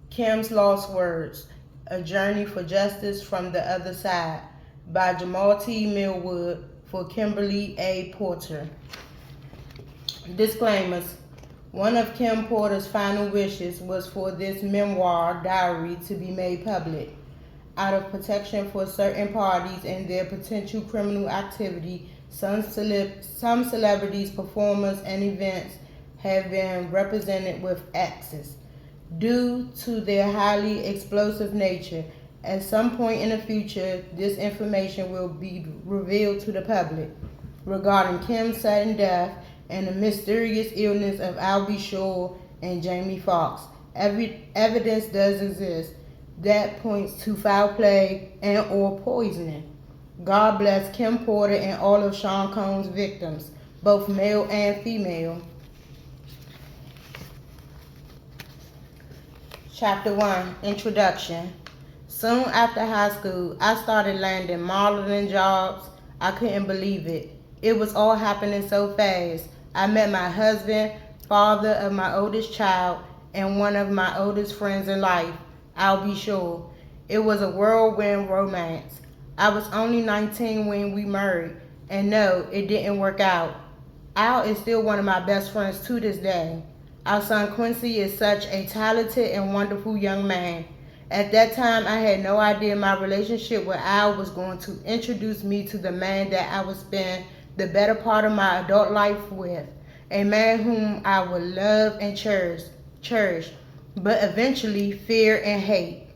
Kim's Lost Words, A Journey for Justice from the Other Side by Jamal T. Millwood for Kimberly A. Porter. Disclaimers. One of Kim Porter's final wishes was for this memoir diary to be made public. Out of protection for certain parties and their potential criminal activity, some celebrities, performers, and events have been represented with X's. Due to their highly explosive nature, at some point in the future, this information will be revealed to the public regarding Kim's sudden death and the mysterious illness of Albie Shore and Jamie Foxx. Evidence does exist that points to foul play and or poisoning. God bless Kim Porter and all of Sean Combs' victims, both male and female. Chapter 1, Introduction. Soon after high school, I started landing modeling jobs. I couldn't believe it. It was all happening so fast. I met my husband, father of my oldest child, and one of my oldest friends in life, Albie Shore. It was a whirlwind romance. I was only 19 when we married, and no, it didn't work out. Al is still one of my best friends to this day. Our son Quincy is such a talented and wonderful young man. At that time, I had no idea my relationship with Al was going to introduce me to the man that I would spend the better part of my adult life with, a man whom I would love and cherish, but eventually fear and hate.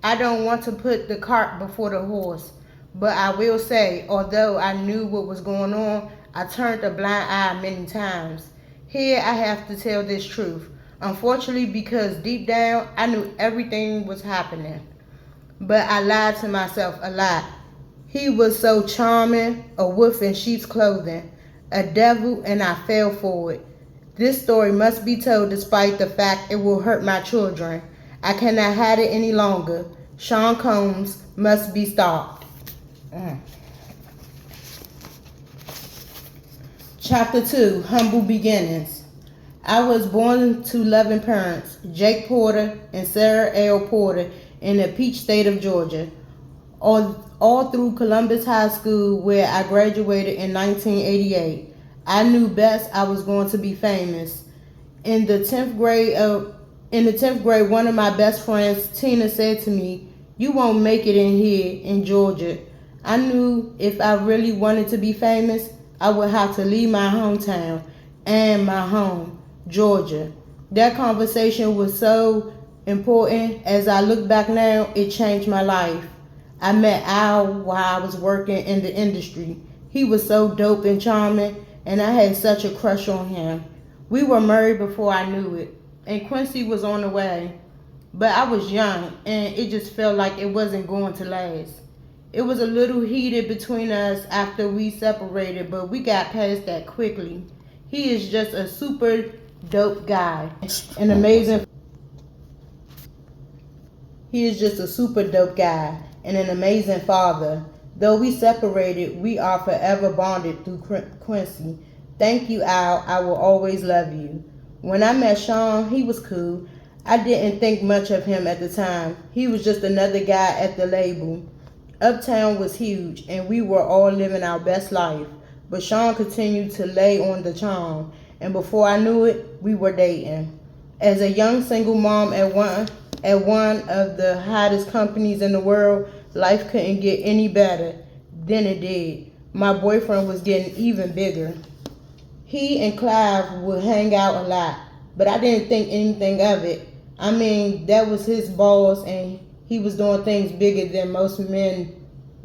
I don't want to put the cart before the horse, but I will say, although I knew what was going on, I turned a blind eye many times. Here I have to tell this truth, unfortunately, because deep down I knew everything was happening. But I lied to myself a lot. He was so charming, a wolf in sheep's clothing, a devil, and I fell for it. This story must be told despite the fact it will hurt my children. I cannot hide it any longer. Sean Combs must be stopped. Chapter 2, Humble Beginnings. I was born to loving parents, Jake Porter and Sarah L. Porter, in the Peach State of Georgia. All through Columbus High School, where I graduated in 1988, I knew best I was going to be famous. In the 10th grade, one of my best friends, Tina, said to me, "You won't make it in here in Georgia." I knew if I really wanted to be famous, I would have to leave my hometown and my home, Georgia. That conversation was so important. As I look back now, it changed my life. I met Al while I was working in the industry. He was so dope and charming, and I had such a crush on him. We were married before I knew it, and Quincy was on the way. But I was young, and it just felt like it wasn't going to last. It was a little heated between us after we separated, but we got past that quickly. He is just a super dope guy, an amazing. He is just a super dope guy and an amazing father. Though we separated, we are forever bonded through Quincy. Thank you, Al. I will always love you. When I met Sean, he was cool. I didn't think much of him at the time. He was just another guy at the label. Uptown was huge, and we were all living our best life. But Sean continued to lay on the charm, and before I knew it, we were dating. As a young single mom at one of the hottest companies in the world, life couldn't get any better than it did. My boyfriend was getting even bigger. He and Clive would hang out a lot, but I didn't think anything of it. I mean, that was his boss, and he was doing things bigger than most men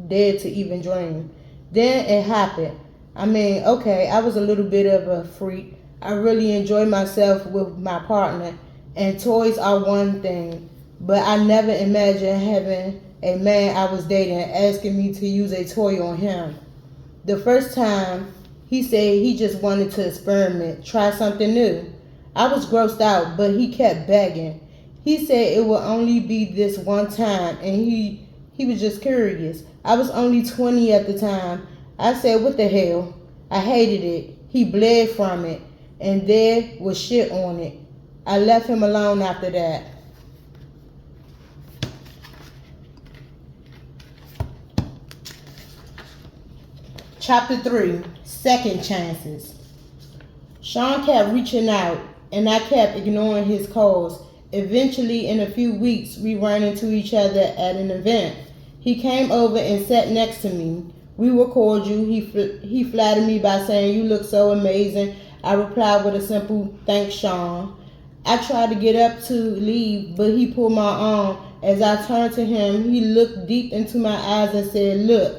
dared to even dream. Then it happened. Okay, I was a little bit of a freak. I really enjoyed myself with my partner, and toys are one thing, but I never imagined having a man I was dating asking me to use a toy on him. The first time, he said he just wanted to experiment, try something new. I was grossed out, but he kept begging. He said it would only be this one time, and he was just curious. I was only 20 at the time. I said, "What the hell?" I hated it. He bled from it, and there was shit on it. I left him alone after that. Chapter 3, Second Chances. Sean kept reaching out, and I kept ignoring his calls. Eventually, in a few weeks, we ran into each other at an event. He came over and sat next to me. We were cordial. He flattered me by saying, "You look so amazing." I replied with a simple, "Thanks, Sean." I tried to get up to leave, but he pulled my arm. As I turned to him, he looked deep into my eyes and said, "Look,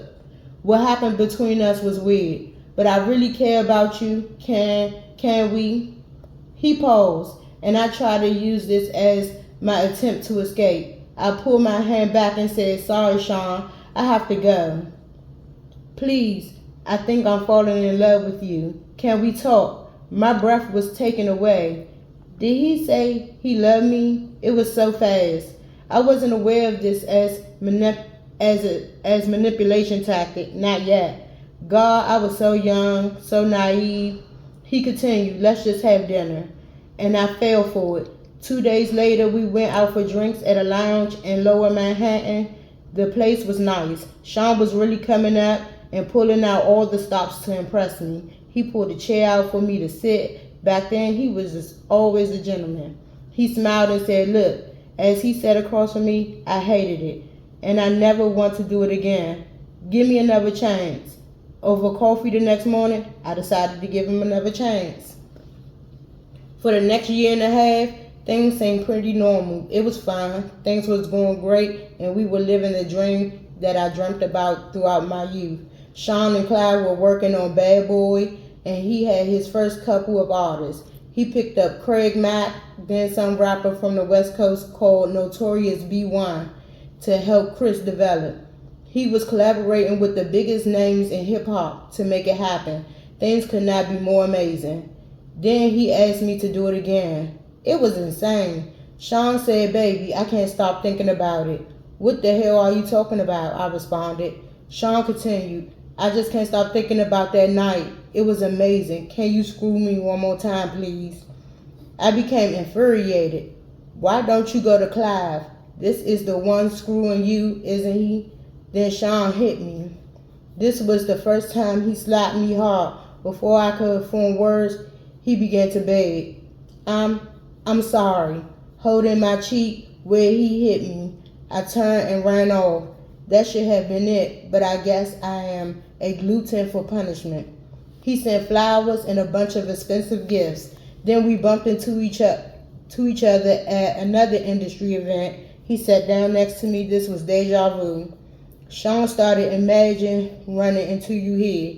what happened between us was weird, but I really care about you. Can we?" He paused, and I tried to use this as my attempt to escape. I pulled my hand back and said, "Sorry, Sean, I have to go." "Please, I think I'm falling in love with you. Can we talk?" My breath was taken away. Did he say he loved me? It was so fast. I wasn't aware of this as manipulation tactic, not yet. God, I was so young, so naive. He continued, "Let's just have dinner." And I fell for it. 2 days later, we went out for drinks at a lounge in Lower Manhattan. The place was nice. Sean was really coming up and pulling out all the stops to impress me. He pulled a chair out for me to sit. Back then, he was just always a gentleman. He smiled and said, "Look," as he sat across from me, "I hated it, and I never want to do it again. Give me another chance." Over coffee the next morning, I decided to give him another chance. For the next year and a half, things seemed pretty normal. It was fine. Things was going great, and we were living the dream that I dreamt about throughout my youth. Sean and Clyde were working on Bad Boy, and he had his first couple of artists. He picked up Craig Mack, then some rapper from the West Coast called Notorious B.1 to help Chris develop. He was collaborating with the biggest names in hip-hop to make it happen. Things could not be more amazing. Then he asked me to do it again. It was insane. Sean said, "Baby, I can't stop thinking about it." "What the hell are you talking about?" I responded. Sean continued, "I just can't stop thinking about that night. It was amazing. Can you screw me one more time, please?" I became infuriated. "Why don't you go to Clive? This is the one screwing you, isn't he?" Then Sean hit me. This was the first time he slapped me hard. Before I could form words, he began to beg. I'm sorry." Holding my cheek where he hit me, I turned and ran off. That should have been it, but I guess I am a glutton for punishment. He sent flowers and a bunch of expensive gifts. Then we bumped into each other at another industry event. He sat down next to me. This was deja vu. Sean started imagining running into you here.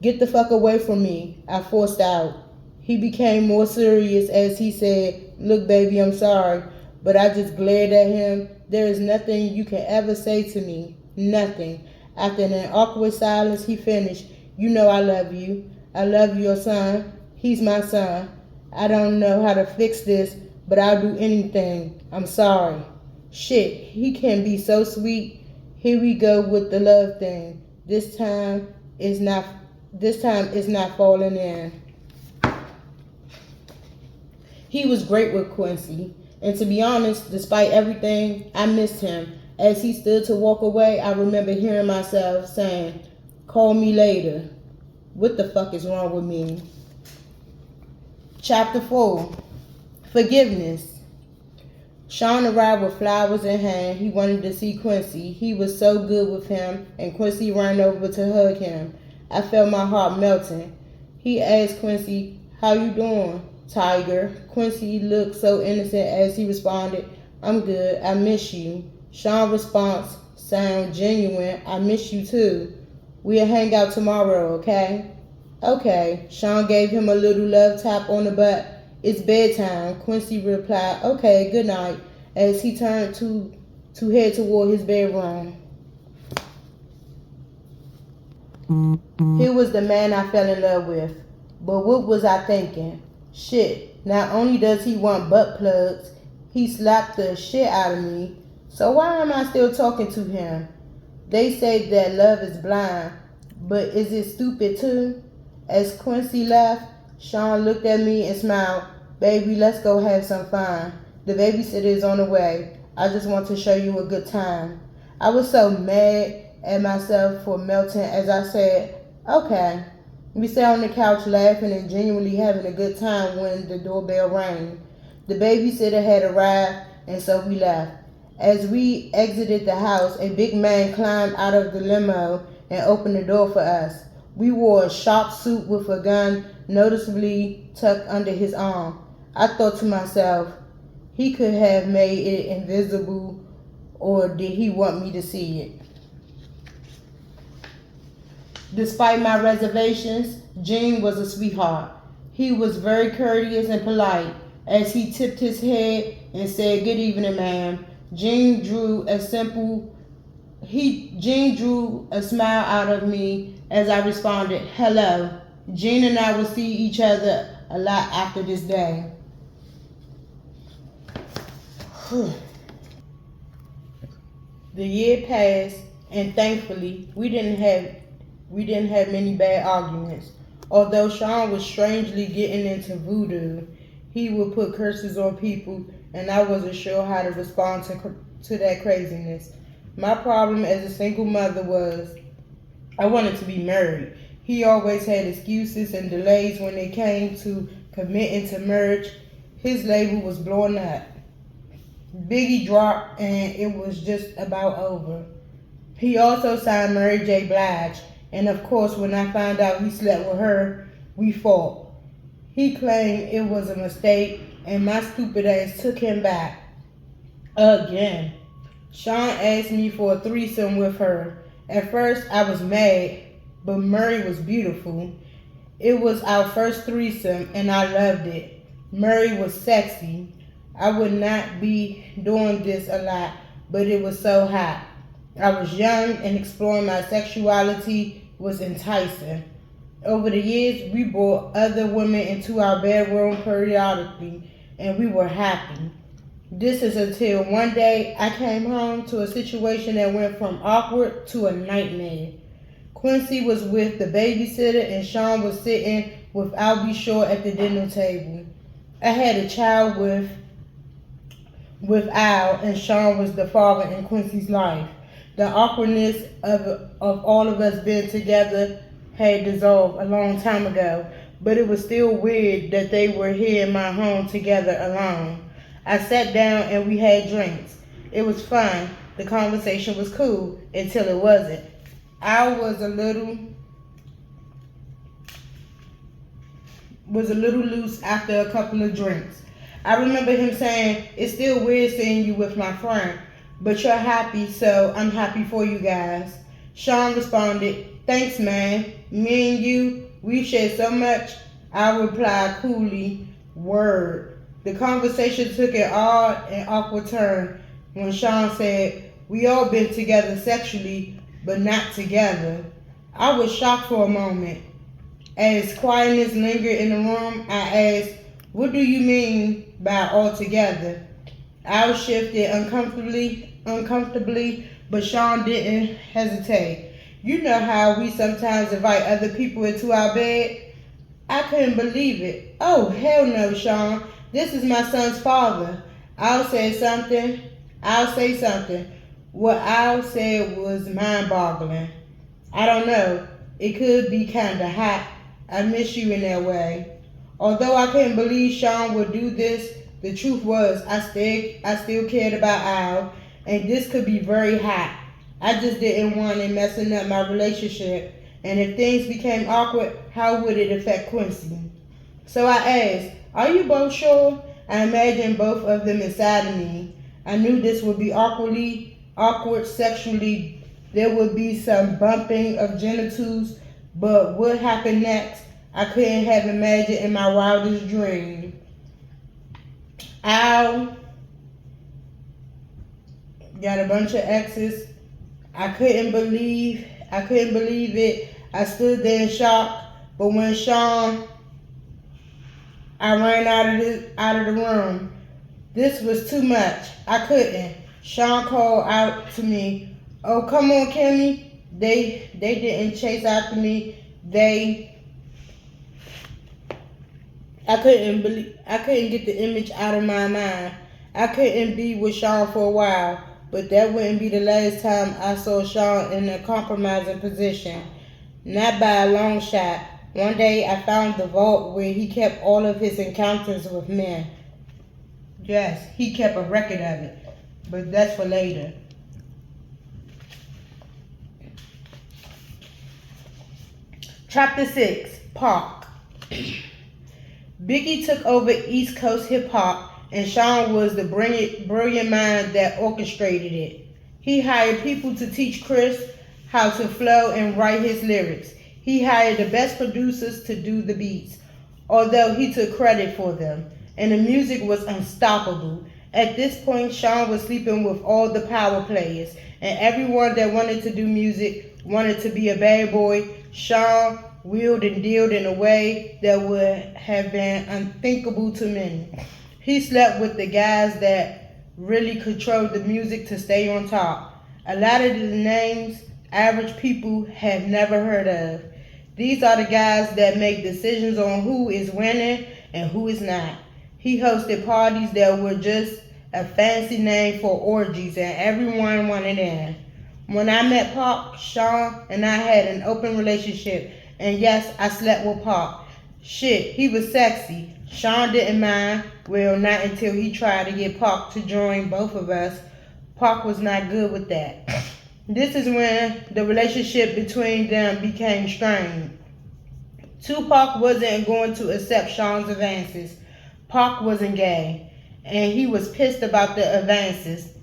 "Get the fuck away from me," I forced out. He became more serious as he said, "Look, baby, I'm sorry," but I just glared at him. "There is nothing you can ever say to me. Nothing." After an awkward silence, he finished, "You know I love you. I love your son. He's my son. I don't know how to fix this, but I'll do anything. I'm sorry." Shit, he can be so sweet. Here we go with the love thing. This time it's not falling in. He was great with Quincy, and to be honest, despite everything, I missed him. As he stood to walk away, I remember hearing myself saying, "Call me later." What the fuck is wrong with me? Chapter 4, Forgiveness. Sean arrived with flowers in hand. He wanted to see Quincy. He was so good with him, and Quincy ran over to hug him. I felt my heart melting. He asked Quincy, "How you doing, Tiger?" Quincy looked so innocent as he responded, "I'm good. I miss you." Sean's response sounded genuine. "I miss you too. We'll hang out tomorrow, okay?" "Okay." Sean gave him a little love tap on the butt. "It's bedtime." Quincy replied, "Okay, good night," as he turned to head toward his bedroom. He was the man I fell in love with. But what was I thinking? Shit, not only does he want butt plugs, he slapped the shit out of me. So why am I still talking to him? They say that love is blind, but is it stupid too? As Quincy left, Sean looked at me and smiled. "Baby, let's go have some fun. The babysitter is on the way. I just want to show you a good time." I was so mad at myself for melting as I said, Okay. We sat on the couch laughing and genuinely having a good time when the doorbell rang. The babysitter had arrived, and so we left. As we exited the house, a big man climbed out of the limo and opened the door for us. We wore a sharp suit with a gun noticeably tucked under his arm. I thought to myself, he could have made it invisible, or did he want me to see it? Despite my reservations, Gene was a sweetheart. He was very courteous and polite. As he tipped his head and said, "Good evening, ma'am," Gene drew a smile out of me as I responded, "Hello." Gene and I will see each other a lot after this day. The year passed, and thankfully, we didn't have many bad arguments. Although Sean was strangely getting into voodoo, he would put curses on people, and I wasn't sure how to respond to that craziness. My problem as a single mother was I wanted to be married. He always had excuses and delays when it came to committing to marriage. His label was blowing up. Biggie dropped, and it was just about over. He also signed Mary J. Blige, and of course, when I found out he slept with her, we fought. He claimed it was a mistake, and my stupid ass took him back. Again. Sean asked me for a threesome with her. At first, I was mad, but Murray was beautiful. It was our first threesome, and I loved it. Murray was sexy. I would not be doing this a lot, but it was so hot. I was young, and exploring my sexuality was enticing. Over the years, we brought other women into our bedroom periodically, and we were happy. This is until one day I came home to a situation that went from awkward to a nightmare. Quincy was with the babysitter, and Sean was sitting with Albie Shore at the dinner table. I had a child with Al, and Sean was the father in Quincy's life. The awkwardness of all of us being together had dissolved a long time ago, but it was still weird that they were here in my home together alone. I sat down and we had drinks. It was fun. The conversation was cool until it wasn't. Al was a little loose after a couple of drinks. I remember him saying, "It's still weird seeing you with my friend, but you're happy, so I'm happy for you guys." Sean responded, "Thanks, man. Me and you, we shared so much." I replied coolly, "Word." The conversation took an odd and awkward turn when Sean said, "We all been together sexually, but not together." I was shocked for a moment. As quietness lingered in the room, I asked, "What do you mean by all together?" Al shifted uncomfortably, but Sean didn't hesitate. "You know how we sometimes invite other people into our bed?" I couldn't believe it. "Oh, hell no, Sean. This is my son's father." I'll say something. What Al said was mind-boggling. "I don't know. It could be kinda hot. I miss you in that way." Although I couldn't believe Sean would do this, the truth was I still cared about Al, and this could be very hot. I just didn't want it messing up my relationship, and if things became awkward, how would it affect Quincy? So I asked, "Are you both sure?" I imagined both of them inside of me. I knew this would be awkward sexually. There would be some bumping of genitals, but what happened next, I couldn't have imagined in my wildest dream. Al got a bunch of exes. I couldn't believe it. I stood there in shock. But when I ran out of the room. This was too much. I couldn't. Sean called out to me, "Oh, come on, Kimmy." They didn't chase after me. I couldn't get the image out of my mind. I couldn't be with Sean for a while, but that wouldn't be the last time I saw Sean in a compromising position. Not by a long shot. One day I found the vault where he kept all of his encounters with men. Yes, he kept a record of it, but that's for later. Chapter 6, Park. Biggie took over East Coast hip hop, and Sean was the brilliant mind that orchestrated it. He hired people to teach Chris how to flow and write his lyrics. He hired the best producers to do the beats, although he took credit for them, and the music was unstoppable. At this point, Sean was sleeping with all the power players, and everyone that wanted to do music wanted to be a bad boy. Sean wheeled and dealed in a way that would have been unthinkable to many. He slept with the guys that really controlled the music to stay on top. A lot of the names average people have never heard of. These are the guys that make decisions on who is winning and who is not. He hosted parties that were just a fancy name for orgies, and everyone wanted in. When I met Pop, Sean and I had an open relationship, and yes, I slept with Pop. Shit, he was sexy. Sean didn't mind. Well, not until he tried to get Pop to join both of us. Pop was not good with that. This is when the relationship between them became strained. Tupac wasn't going to accept Sean's advances. Pac wasn't gay, and he was pissed about the advances.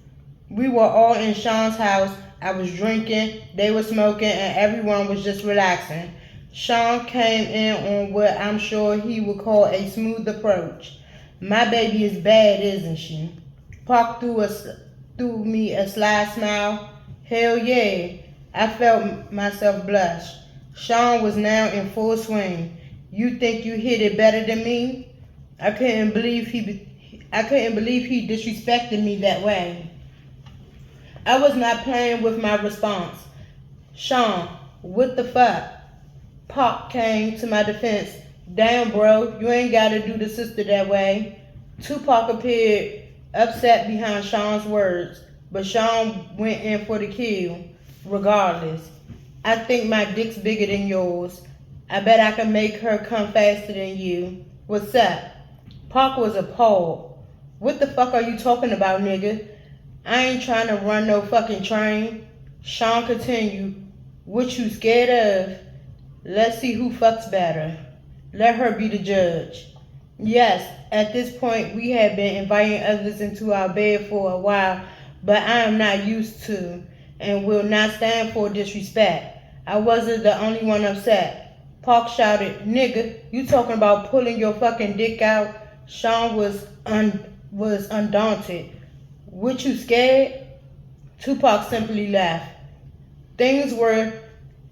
We were all in Sean's house. I was drinking, they were smoking, and everyone was just relaxing. Sean came in on what I'm sure he would call a smooth approach. My baby is bad, isn't she? Pac threw me a sly smile. Hell yeah. I felt myself blush. Sean was now in full swing. You think you hit it better than me? I couldn't believe he disrespected me that way. I was not playing with my response. Sean, what the fuck? Pop came to my defense. Damn, bro, you ain't gotta do the sister that way. Tupac appeared upset behind Sean's words, but Sean went in for the kill, regardless. I think my dick's bigger than yours. I bet I can make her come faster than you. What's up? Pac was appalled. What the fuck are you talking about, nigga? I ain't trying to run no fucking train. Sean continued. What you scared of? Let's see who fucks better. Let her be the judge. Yes, at this point we had been inviting others into our bed for a while, but I am not used to and will not stand for disrespect. I wasn't the only one upset. Pac shouted, nigga, you talking about pulling your fucking dick out? Sean was undaunted. What, you scared? Tupac simply laughed. Things were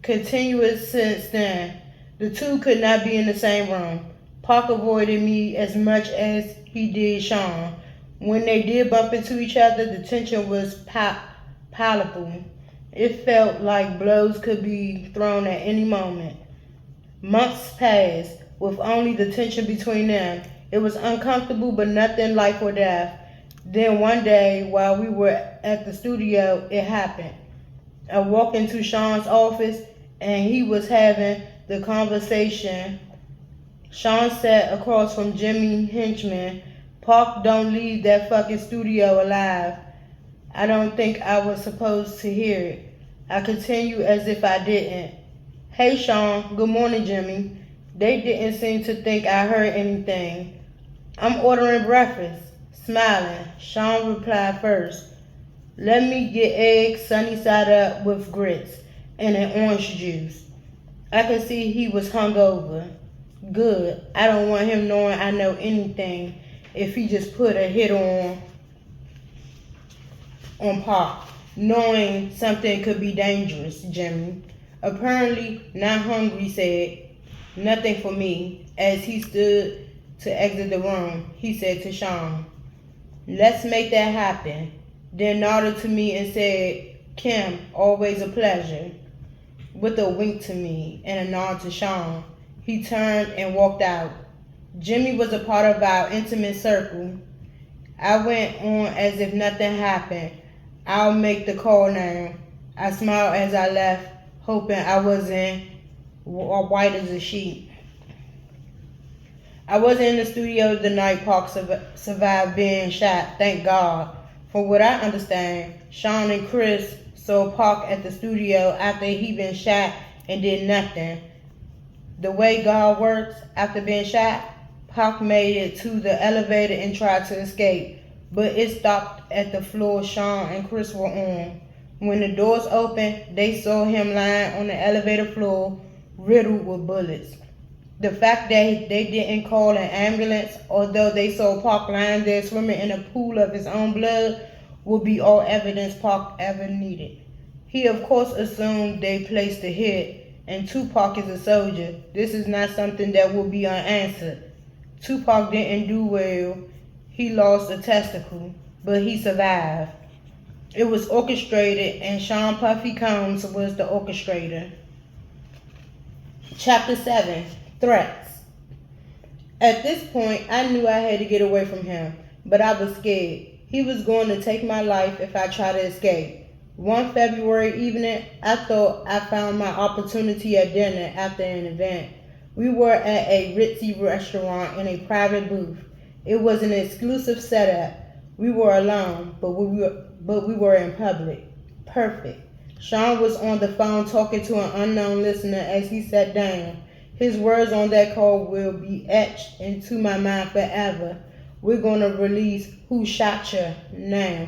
continuous since then. The two could not be in the same room. Pac avoided me as much as he did Sean. When they did bump into each other, the tension was palpable. It felt like blows could be thrown at any moment. Months passed with only the tension between them. It was uncomfortable, but nothing life or death. Then one day, while we were at the studio, it happened. I walked into Sean's office, and he was having the conversation. Sean sat across from Jimmy Henchman. Park don't leave that fucking studio alive. I don't think I was supposed to hear it. I continued as if I didn't. Hey Sean, good morning Jimmy. They didn't seem to think I heard anything. I'm ordering breakfast. Smiling, Sean replied first. Let me get eggs sunny side up with grits and an orange juice. I could see he was hungover. Good. I don't want him knowing I know anything if he just put a hit on Pop, knowing something could be dangerous, Jimmy. Apparently not hungry, said. Nothing for me. As he stood to exit the room, he said to Sean, let's make that happen. Then nodded to me and said, Kim, always a pleasure. With a wink to me and a nod to Sean, he turned and walked out. Jimmy was a part of our intimate circle. I went on as if nothing happened. I'll make the call now. I smiled as I left, hoping I wasn't or white as a sheet. I wasn't in the studio the night Park survived being shot, thank God. From what I understand, Sean and Chris saw Park at the studio after he been shot and did nothing. The way God works, after being shot, Park made it to the elevator and tried to escape, but it stopped at the floor Sean and Chris were on. When the doors opened, they saw him lying on the elevator floor, riddled with bullets. The fact that they didn't call an ambulance, although they saw Park lying there swimming in a pool of his own blood, would be all evidence Park ever needed. He of course assumed they placed the hit, and Tupac is a soldier. This is not something that will be unanswered. Tupac didn't do well. He lost a testicle, but he survived. It was orchestrated, and Sean Puffy Combs was the orchestrator. Chapter 7. Threats. At this point, I knew I had to get away from him, but I was scared. He was going to take my life if I tried to escape. One February evening, I thought I found my opportunity at dinner after an event. We were at a ritzy restaurant in a private booth. It was an exclusive setup. We were alone, but we were in public. Perfect. Sean was on the phone talking to an unknown listener as he sat down. His words on that call will be etched into my mind forever. We're going to release Who Shot Ya now.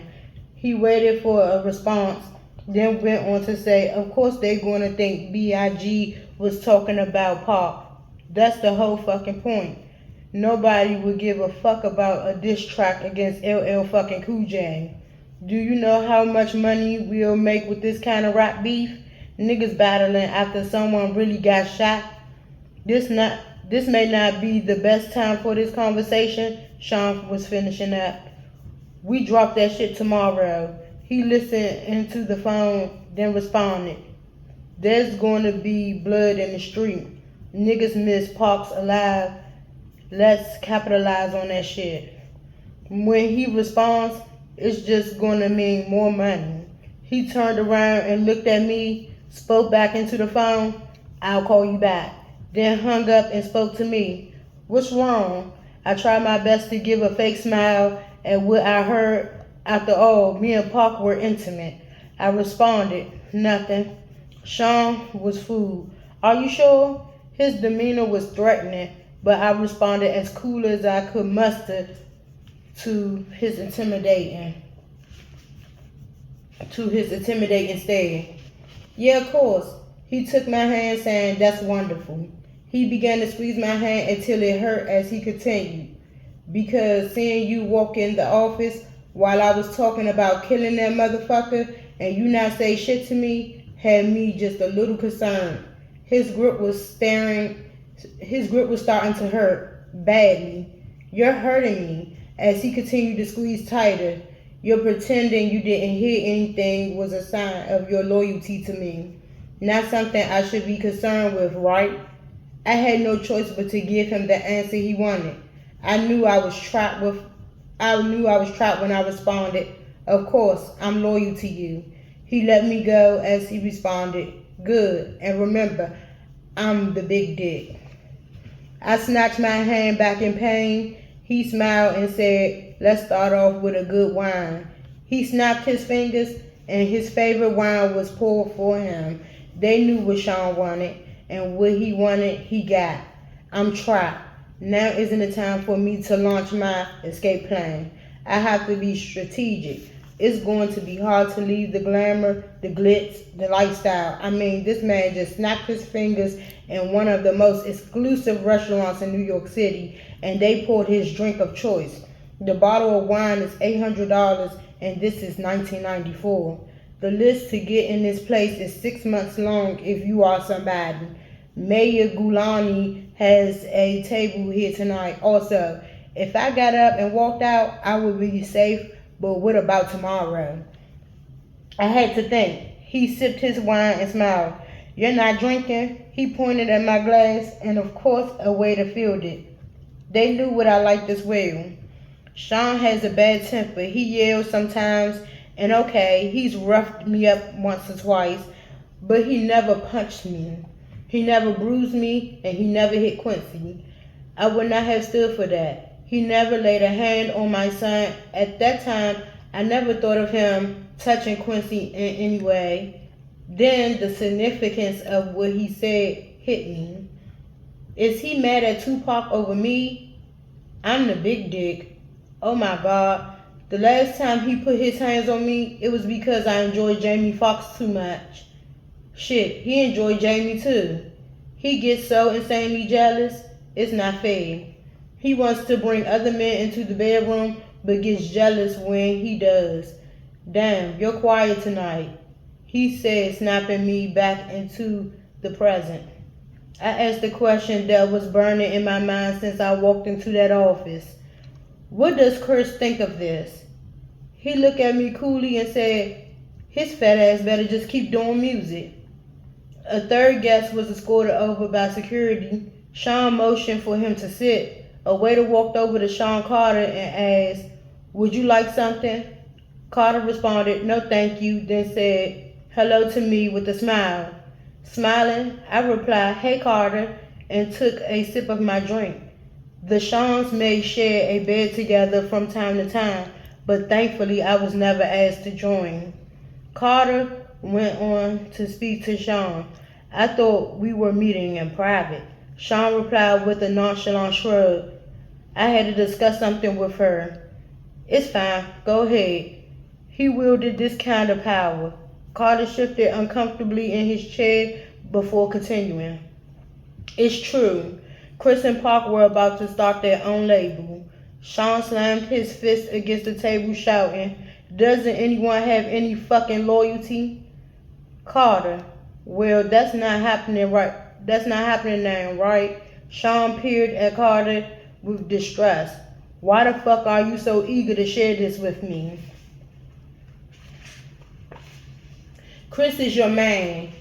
He waited for a response, then went on to say, of course they're going to think B.I.G. was talking about Pop. That's the whole fucking point. Nobody would give a fuck about a diss track against LL fucking Cool J. Do you know how much money we'll make with this kind of rap beef? Niggas battling after someone really got shot. This may not be the best time for this conversation. Sean was finishing up. We drop that shit tomorrow. He listened into the phone, then responded. There's going to be blood in the street. Niggas miss Parks alive. Let's capitalize on that shit. When he responds, it's just going to mean more money. He turned around and looked at me, spoke back into the phone. I'll call you back. Then hung up and spoke to me. What's wrong? I tried my best to give a fake smile at what I heard. After all, me and Park were intimate. I responded, nothing. Sean was fooled. Are you sure? His demeanor was threatening, but I responded as cool as I could muster to his intimidating stare. Yeah, of course. He took my hand saying, that's wonderful. He began to squeeze my hand until it hurt as he continued. Because seeing you walk in the office while I was talking about killing that motherfucker and you not say shit to me had me just a little concerned. His grip was starting to hurt badly. You're hurting me. As he continued to squeeze tighter, your pretending you didn't hear anything was a sign of your loyalty to me. Not something I should be concerned with, right? I had no choice but to give him the answer he wanted. I knew I was trapped when I responded, of course, I'm loyal to you. He let me go as he responded, good, and remember, I'm the big dick. I snatched my hand back in pain. He smiled and said, let's start off with a good wine. He snapped his fingers and his favorite wine was poured for him. They knew what Sean wanted, and what he wanted, he got. I'm trapped. Now isn't the time for me to launch my escape plan. I have to be strategic. It's going to be hard to leave the glamour, the glitz, the lifestyle. I mean, this man just snapped his fingers in one of the most exclusive restaurants in New York City, and they poured his drink of choice. The bottle of wine is $800, and this is 1994. The list to get in this place is 6 months long if you are somebody. Mayor Gulani has a table here tonight. Also, if I got up and walked out, I would be safe, but what about tomorrow? I had to think. He sipped his wine and smiled. You're not drinking? He pointed at my glass, and of course, a waiter filled it. They knew what I liked as well. Sean has a bad temper. He yells sometimes, and okay, he's roughed me up once or twice, but he never punched me. He never bruised me, and he never hit Quincy. I would not have stood for that. He never laid a hand on my son. At that time, I never thought of him touching Quincy in any way. Then the significance of what he said hit me. Is he mad at Tupac over me? I'm the big dick. Oh my God. The last time he put his hands on me, it was because I enjoyed Jamie Foxx too much. Shit, he enjoyed Jamie too. He gets so insanely jealous, it's not fair. He wants to bring other men into the bedroom, but gets jealous when he does. Damn, you're quiet tonight, he said, snapping me back into the present. I asked the question that was burning in my mind since I walked into that office. What does Chris think of this? He looked at me coolly and said, his fat ass better just keep doing music. A third guest was escorted over by security. Sean motioned for him to sit. A waiter walked over to Sean Carter and asked, would you like something? Carter responded, no thank you, then said hello to me with a smile. Smiling, I replied, hey Carter, and took a sip of my drink. The Seans may share a bed together from time to time, but thankfully I was never asked to join. Carter went on to speak to Sean. I thought we were meeting in private. Sean replied with a nonchalant shrug. I had to discuss something with her. It's fine, go ahead. He wielded this kind of power. Carter shifted uncomfortably in his chair before continuing. It's true. Chris and Park were about to start their own label. Sean slammed his fist against the table shouting, doesn't anyone have any fucking loyalty? Carter, well, that's not happening now, right? Sean peered at Carter with distress. Why the fuck are you so eager to share this with me? Chris is your man.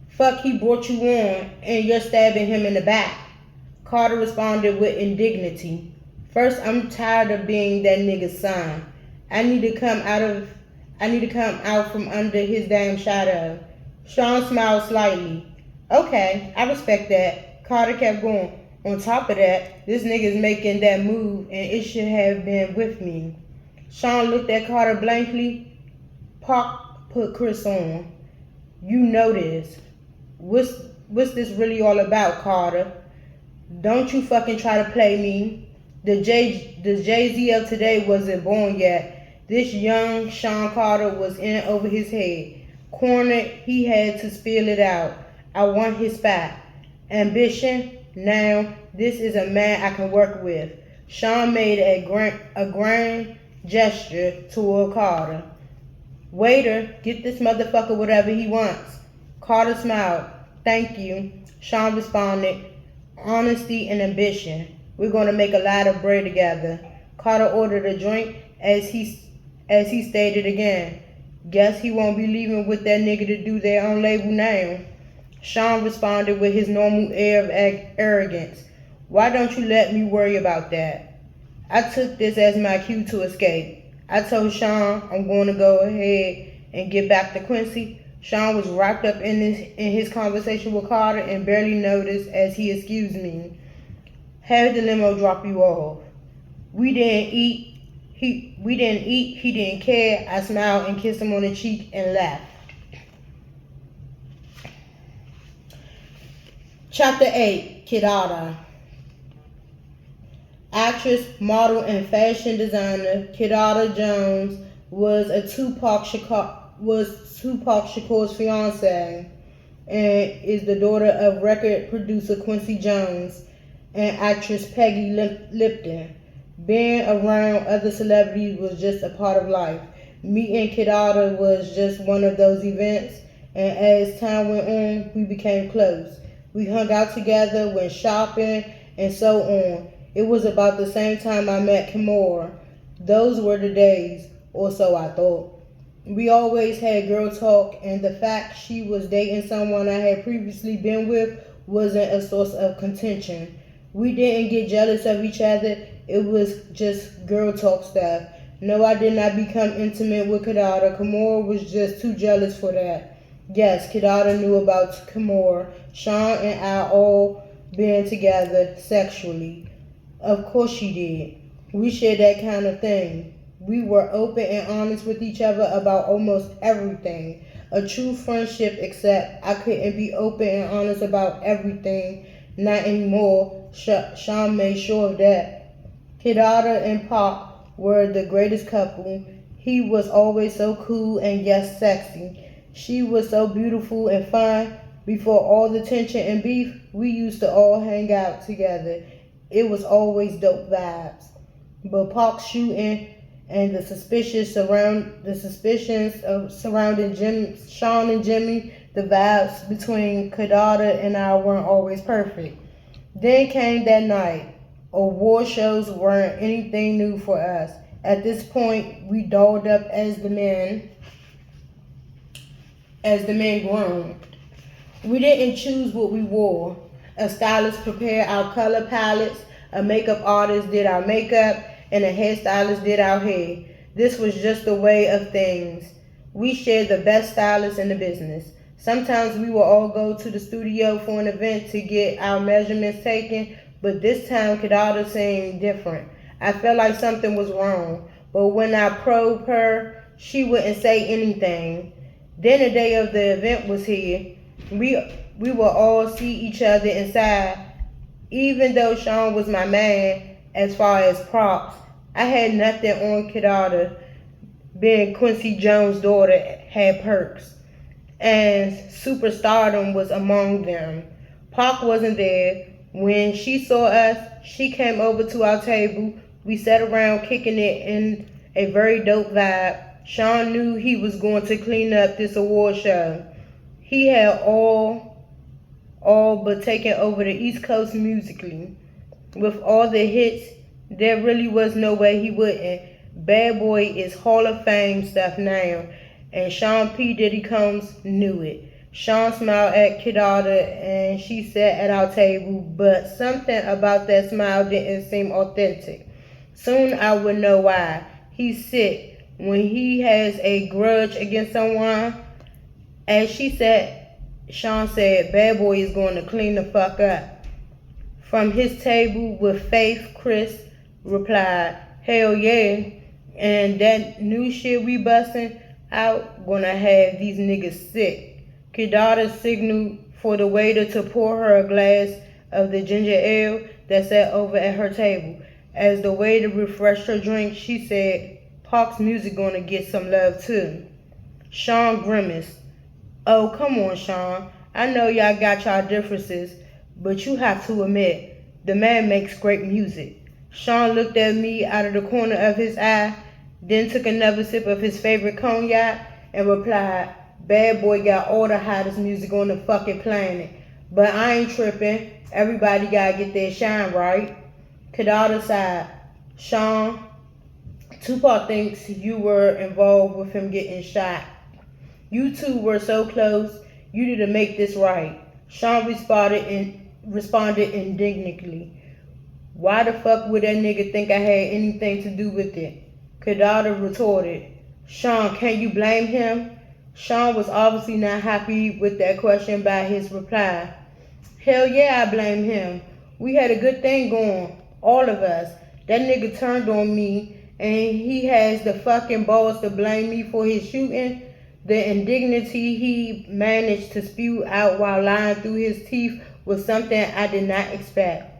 Fuck, he brought you on, and you're stabbing him in the back. Carter responded with indignity. First, I'm tired of being that nigga's son. I need to come out from under his damn shadow. Sean smiled slightly. Okay, I respect that. Carter kept going. On top of that, this nigga's making that move, and it should have been with me. Sean looked at Carter blankly. Park put Chris on. You know this. What's this really all about, Carter? Don't you fucking try to play me. The Jay-Z of today wasn't born yet. This young Sean Carter was in over his head. Cornered, he had to spill it out. I want his spot. Ambition? Now, this is a man I can work with. Sean made a grand gesture toward Carter. Waiter, get this motherfucker whatever he wants. Carter smiled. Thank you. Sean responded, honesty and ambition. We're going to make a lot of bread together. Carter ordered a drink as he stated again. Guess he won't be leaving with that nigga to do their own label now. Sean responded with his normal air of arrogance. Why don't you let me worry about that? I took this as my cue to escape. I told Sean I'm going to go ahead and get back to Quincy. Sean was wrapped up in his conversation with Carter and barely noticed as he excused me. Have the limo drop you off. We didn't eat. He didn't care. I smiled and kissed him on the cheek and laughed. Chapter 8, Kidada. Actress, model, and fashion designer Kidada Jones was Tupac Shakur's fiancée and is the daughter of record producer Quincy Jones and actress Peggy Lipton. Being around other celebrities was just a part of life. Meeting Kidada was just one of those events, and as time went on, we became close. We hung out together, went shopping, and so on. It was about the same time I met Kimora. Those were the days, or so I thought. We always had girl talk, and the fact she was dating someone I had previously been with wasn't a source of contention. We didn't get jealous of each other. It was just girl talk stuff. No, I did not become intimate with Kidada. Kimora was just too jealous for that. Yes, Kidada knew about Kimura, Sean and I all being together sexually. Of course she did. We shared that kind of thing. We were open and honest with each other about almost everything. A true friendship, except I couldn't be open and honest about everything. Not anymore. Sean made sure of that. Kidada and Pop were the greatest couple. He was always so cool and yes, sexy. She was so beautiful and fine. Before all the tension and beef, we used to all hang out together. It was always dope vibes. But Park's shooting and the suspicions of surrounding Sean and Jimmy, the vibes between Kidada and I weren't always perfect. Then came that night. Award shows weren't anything new for us. At this point, we dolled up as the men groomed. We didn't choose what we wore. A stylist prepared our color palettes, a makeup artist did our makeup, and a hairstylist did our hair. This was just the way of things. We shared the best stylist in the business. Sometimes we would all go to the studio for an event to get our measurements taken, but this time Kidada seemed different. I felt like something was wrong, but when I probed her, she wouldn't say anything. Then the day of the event was here. We would all see each other inside. Even though Sean was my man as far as props, I had nothing on Kidada. Being Quincy Jones' daughter had perks, and superstardom was among them. Pac wasn't there. When she saw us, she came over to our table. We sat around kicking it in a very dope vibe. Sean knew he was going to clean up this award show. He had all but taken over the East Coast musically. With all the hits, there really was no way he wouldn't. Bad Boy is Hall of Fame stuff now, and Sean P. Diddy Combs knew it. Sean smiled at Kidada and she sat at our table, but something about that smile didn't seem authentic. Soon I would know why. He's sick. When he has a grudge against someone, as she said, Sean said, Bad Boy is going to clean the fuck up. From his table with Faith, Chris replied, hell yeah. And that new shit we bustin' out gonna have these niggas sick. Kidada signaled for the waiter to pour her a glass of the ginger ale that sat over at her table. As the waiter refreshed her drink, she said, Park's music gonna get some love too. Sean grimaced. Oh, come on, Sean. I know y'all got y'all differences, but you have to admit, the man makes great music. Sean looked at me out of the corner of his eye, then took another sip of his favorite cognac and replied, Bad Boy got all the hottest music on the fucking planet. But I ain't tripping. Everybody gotta get their shine, right? Kidada sighed. Sean, Tupac thinks you were involved with him getting shot. You two were so close, you need to make this right. Sean responded indignantly. Why the fuck would that nigga think I had anything to do with it? Kidada retorted. Sean, can you blame him? Sean was obviously not happy with that question by his reply. Hell yeah, I blame him. We had a good thing going, all of us. That nigga turned on me and he has the fucking balls to blame me for his shooting. The indignity he managed to spew out while lying through his teeth was something I did not expect.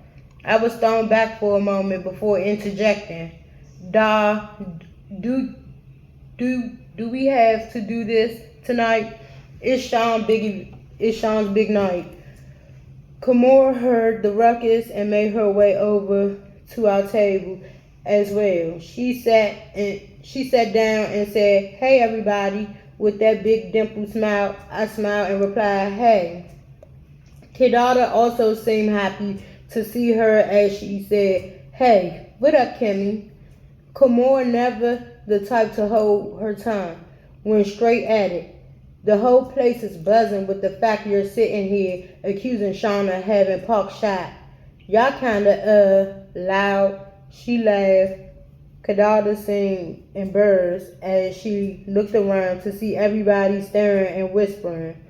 I was thrown back for a moment before interjecting. Do we have to do this tonight? It's Sean's big night. Kimura heard the ruckus and made her way over to our table as well. She sat down and said, "Hey everybody." With that big dimple smile, I smiled and replied, "Hey." Kidada also seemed happy to see her as she said, "Hey, what up, Kimmy?" Kimura, never the type to hold her tongue, went straight at it. The whole place is buzzing with the fact you're sitting here accusing Sean of having Park shot. Y'all kinda, loud. She laughed. Kidada seemed embarrassed as she looked around to see everybody staring and whispering.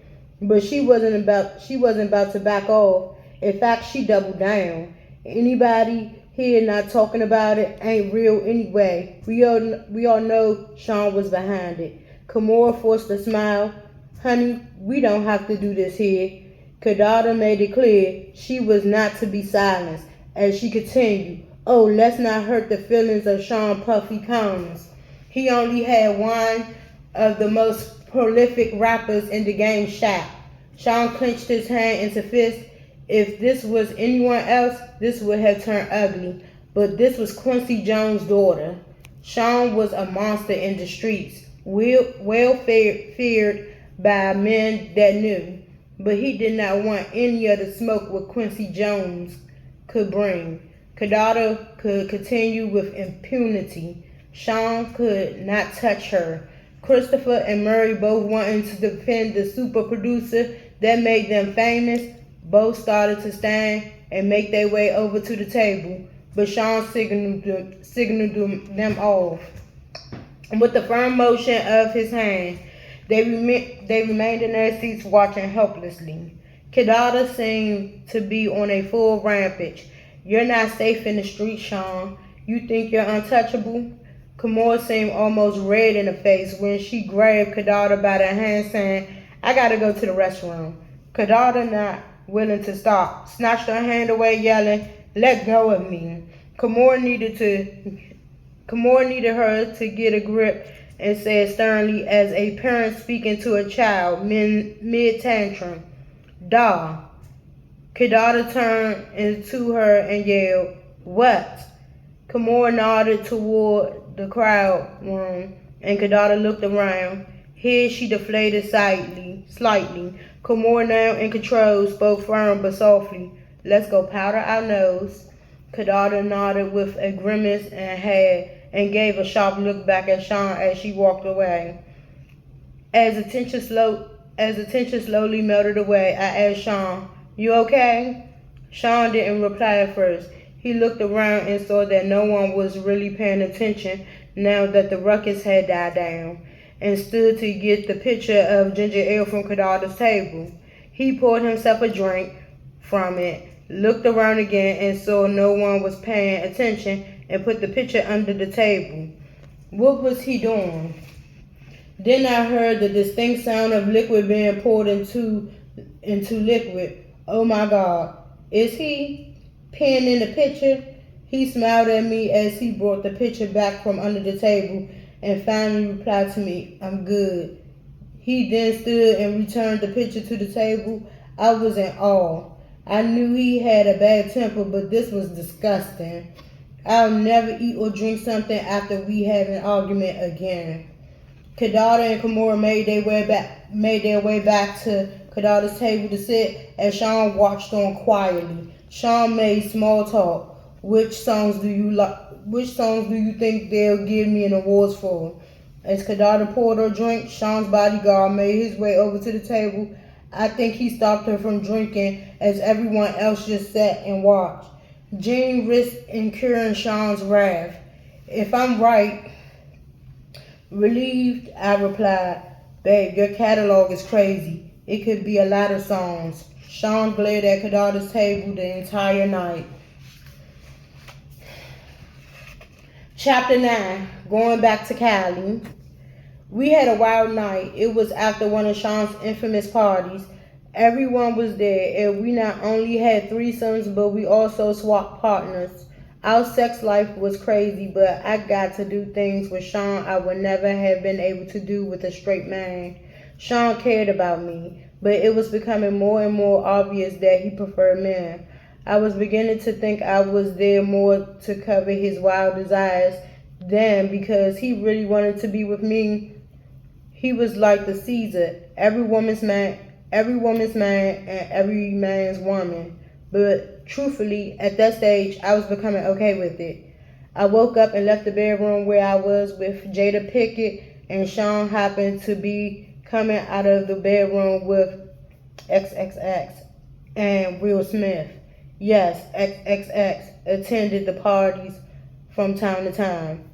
But she wasn't about to back off. In fact, she doubled down. Anybody here not talking about it ain't real anyway. We all know Sean was behind it. Kimura forced a smile. Honey, we don't have to do this here. Kidada made it clear she was not to be silenced as she continued. Oh, let's not hurt the feelings of Sean Puffy Combs. He only had one of the most prolific rappers in the game shot. Sean clenched his hand into fist. If this was anyone else, this would have turned ugly. But this was Quincy Jones' daughter. Sean was a monster in the streets, well feared by men that knew. But he did not want any of the smoke what Quincy Jones could bring. Kidada could continue with impunity. Sean could not touch her. Christopher and Murray, both wanting to defend the super producer that made them famous, both started to stand and make their way over to the table, but Sean signaled them off. With the firm motion of his hand, they remained in their seats watching helplessly. Kidada seemed to be on a full rampage. You're not safe in the street, Sean. You think you're untouchable? Kimura seemed almost red in the face when she grabbed Kidada by the hand, saying, I gotta go to the restroom. Kidada, not willing to stop, snatched her hand away, yelling, Let go of me. Kimura needed her to get a grip and said sternly, as a parent speaking to a child mid-tantrum, Da. Kidada turned into her and yelled, What? Kimura nodded toward the crowd room, and Kidada looked around. Here she deflated slightly. Kimura, now in control, spoke firm but softly. Let's go powder our nose. Kidada nodded with a grimace and gave a sharp look back at Sean as she walked away. As the tension slowly melted away, I asked Sean, You okay? Sean didn't reply at first. He looked around and saw that no one was really paying attention now that the ruckus had died down, and stood to get the pitcher of ginger ale from Kidada's table. He poured himself a drink from it, looked around again and saw no one was paying attention, and put the pitcher under the table. What was he doing? Then I heard the distinct sound of liquid being poured into liquid. Oh my God. Is he peeing in the pitcher? He smiled at me as he brought the pitcher back from under the table and finally replied to me, I'm good. He then stood and returned the pitcher to the table. I was in awe. I knew he had a bad temper, but this was disgusting. I'll never eat or drink something after we have an argument again. Kidada and Kimura made their way back to Kidada's table to sit as Sean watched on quietly. Sean made small talk. Which songs do you think they'll give me an awards for? As Kidada poured her drink, Sean's bodyguard made his way over to the table. I think he stopped her from drinking as everyone else just sat and watched. Jean risked incurring Sean's wrath. If I'm right, relieved, I replied, Babe, your catalog is crazy. It could be a lot of songs. Sean glared at Kidada's table the entire night. Chapter 9, Going Back to Cali. We had a wild night. It was after one of Sean's infamous parties. Everyone was there, and we not only had threesomes, but we also swapped partners. Our sex life was crazy, but I got to do things with Sean I would never have been able to do with a straight man. Sean cared about me, but it was becoming more and more obvious that he preferred men. I was beginning to think I was there more to cover his wild desires than because he really wanted to be with me. He was like the Caesar, every woman's man, and every man's woman. But truthfully, at that stage, I was becoming okay with it. I woke up and left the bedroom where I was with Jada Pickett, and Sean happened to be coming out of the bedroom with XXX and Will Smith. Yes, XXX attended the parties from time to time.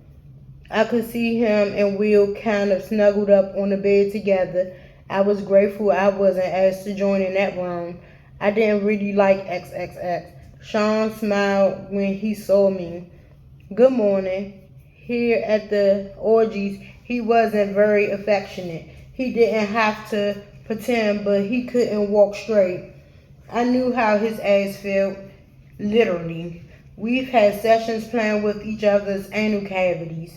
I could see him and Will kind of snuggled up on the bed together. I was grateful I wasn't asked to join in that room. I didn't really like XXX. Sean smiled when he saw me. Good morning. Here at the orgies, he wasn't very affectionate. He didn't have to pretend, but he couldn't walk straight. I knew how his ass felt, literally. We've had sessions playing with each other's anal cavities.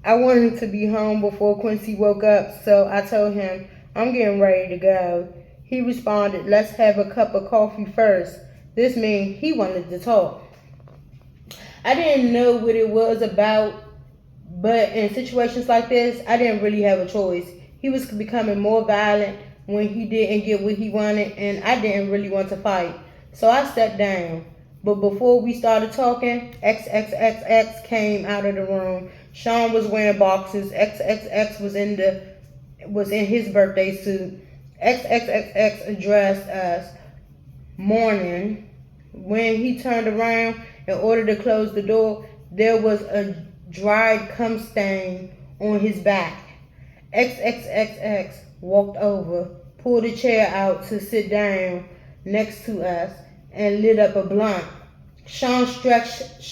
I wanted to be home before Quincy woke up, so I told him, I'm getting ready to go. He responded, let's have a cup of coffee first. This means he wanted to talk. I didn't know what it was about, but in situations like this, I didn't really have a choice. He was becoming more violent when he didn't get what he wanted, and I didn't really want to fight. So I sat down. But before we started talking, XXXX came out of the room. Sean was wearing boxes. XXX was in his birthday suit. XXXX addressed us. Morning. When he turned around in order to close the door, there was a dried cum stain on his back. XXXX walked over, pulled a chair out to sit down next to us, and lit up a blunt. Sean stretched,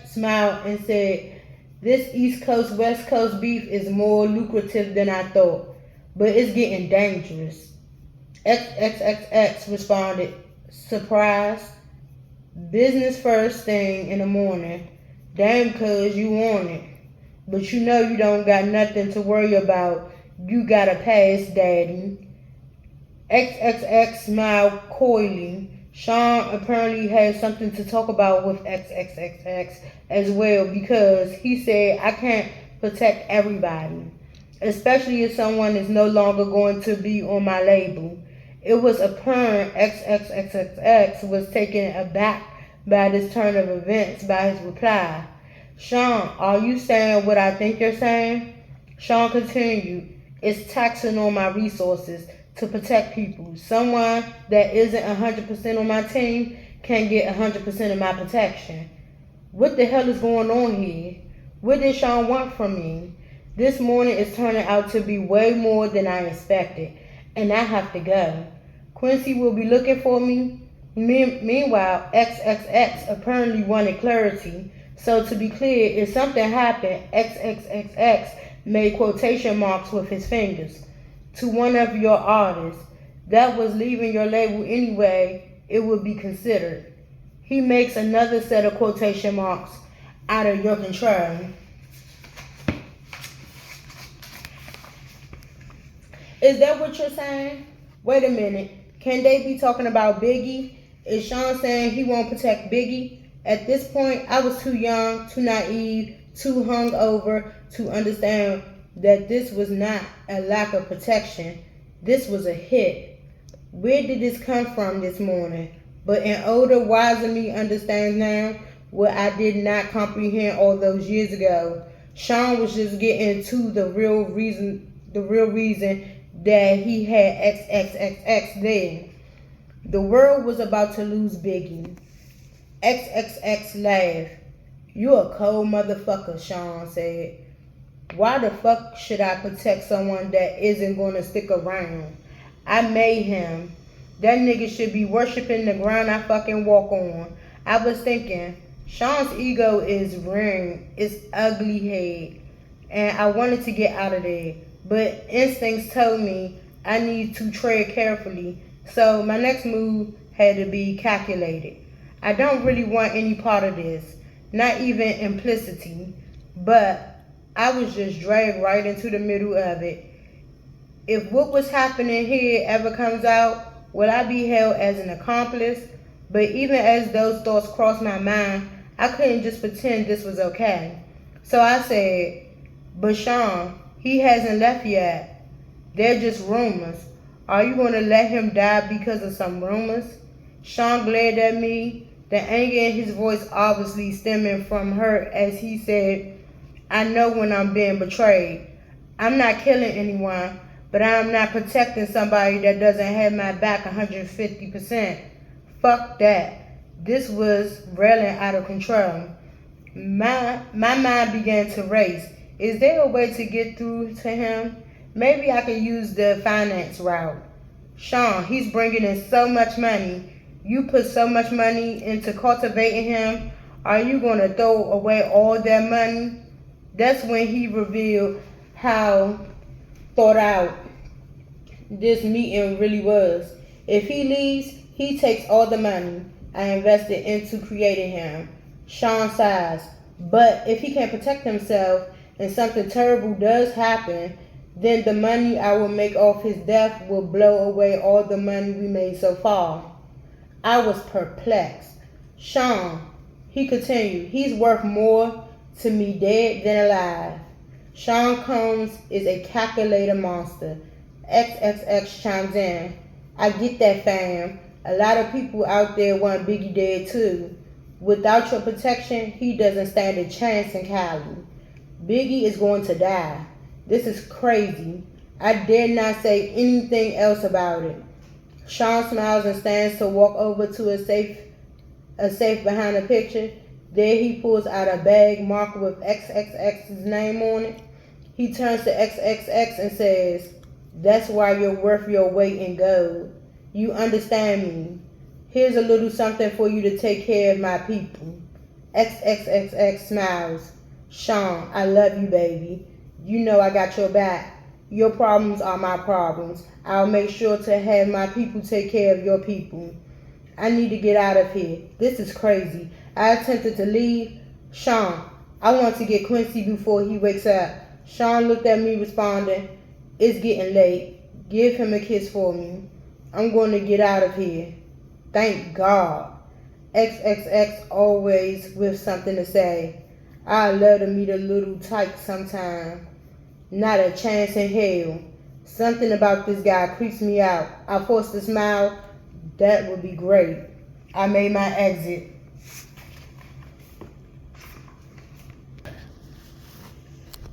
smiled, and said, this East Coast, West Coast beef is more lucrative than I thought, but it's getting dangerous. XXXX responded, surprised. Business first thing in the morning. Damn, cuz you want it. But you know you don't got nothing to worry about. You got a pass, daddy. XXX smiled coyly. Sean apparently had something to talk about with XXXX as well because he said, I can't protect everybody, especially if someone is no longer going to be on my label. It was apparent XXXX was taken aback by this turn of events by his reply. Sean, are you saying what I think you're saying? Sean continued, it's taxing on my resources to protect people. Someone that isn't 100% on my team can get 100% of my protection. What the hell is going on here? What did Sean want from me? This morning is turning out to be way more than I expected, and I have to go. Quincy will be looking for me. Meanwhile, XXX apparently wanted clarity. So to be clear, if something happened, XXXX made quotation marks with his fingers. To one of your artists that was leaving your label anyway, it would be considered. He makes another set of quotation marks out of your control. Is that what you're saying? Wait a minute. Can they be talking about Biggie? Is Sean saying he won't protect Biggie? At this point, I was too young, too naive, too hungover to understand that this was not a lack of protection. This was a hit. Where did this come from this morning? But an older, wiser me understands now what I did not comprehend all those years ago. Sean was just getting to the real reason that he had XXXX there. The world was about to lose Biggie. XXX laughed. You a cold motherfucker, Sean said. Why the fuck should I protect someone that isn't going to stick around? I made him. That nigga should be worshiping the ground I fucking walk on. I was thinking, Sean's ego is rearing its ugly head, and I wanted to get out of there. But instincts told me I need to tread carefully, so my next move had to be calculated. I don't really want any part of this, not even implicitly, but I was just dragged right into the middle of it. If what was happening here ever comes out, will I be held as an accomplice? But even as those thoughts crossed my mind, I couldn't just pretend this was okay. So I said, but Sean, he hasn't left yet. They're just rumors. Are you going to let him die because of some rumors? Sean glared at me, the anger in his voice obviously stemming from her as he said, I know when I'm being betrayed. I'm not killing anyone, but I'm not protecting somebody that doesn't have my back 150%. Fuck that. This was railing out of control. My mind began to race. Is there a way to get through to him? Maybe I can use the finance route. Sean, he's bringing in so much money. You put so much money into cultivating him. Are you going to throw away all that money? That's when he revealed how thought out this meeting really was. If he leaves, he takes all the money I invested into creating him. Sean sighs. But if he can't protect himself and something terrible does happen, then the money I will make off his death will blow away all the money we made so far. I was perplexed. Sean, he continued, he's worth more to me dead than alive. Sean Combs is a calculator monster. XXX chimes in. I get that, fam. A lot of people out there want Biggie dead too. Without your protection, he doesn't stand a chance in Cali. Biggie is going to die. This is crazy. I dare not say anything else about it. Sean smiles and stands to walk over to a safe behind the picture. There he pulls out a bag marked with XXX's name on it. He turns to XXX and says, that's why you're worth your weight in gold. You understand me. Here's a little something for you to take care of my people. XXXX smiles. Sean, I love you, baby. You know I got your back. Your problems are my problems. I'll make sure to have my people take care of your people. I need to get out of here. This is crazy. I attempted to leave. Sean, I want to get Quincy before he wakes up. Sean looked at me responding, it's getting late. Give him a kiss for me. I'm going to get out of here. Thank God. XXX always with something to say. I'd love to meet a little tyke sometime. Not a chance in hell. Something about this guy creeps me out. I forced a smile. That would be great. I made my exit.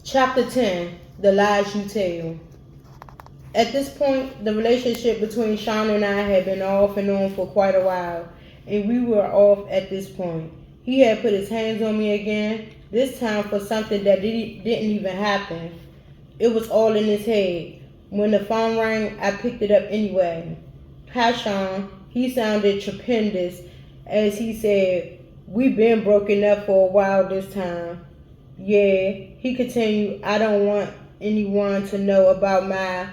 Chapter 10. The Lies You Tell. At this point, the relationship between Sean and I had been off and on for quite a while, and we were off at this point. He had put his hands on me again, this time for something that didn't even happen. It was all in his head. When the phone rang, I picked it up anyway. Hi, Sean. He sounded trepidatious as he said, we've been broken up for a while this time. Yeah, he continued, I don't want anyone to know about my...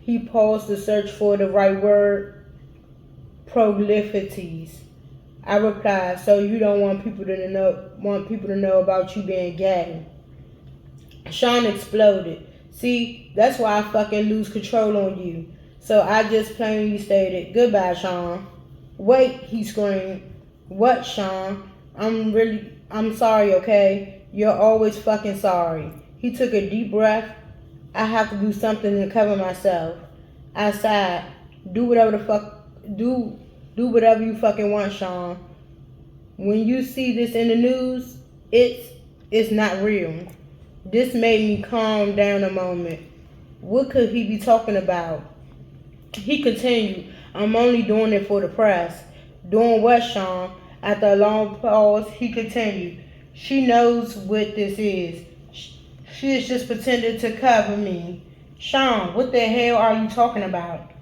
He paused to search for the right word. Prolificities. I replied, so you don't want people to know about you being gay. Sean exploded. See, that's why I fucking lose control on you. So I just plainly stated, goodbye, Sean. Wait, he screamed. What, Sean? I'm sorry, okay? You're always fucking sorry. He took a deep breath. I have to do something to cover myself. I sighed. Do whatever you fucking want, Sean. When you see this in the news, it's not real. This made me calm down a moment. What could he be talking about? He continued, I'm only doing it for the press. Doing what, Sean? After a long pause, he continued, she knows what this is. She is just pretending to cover me. Sean, what the hell are you talking about?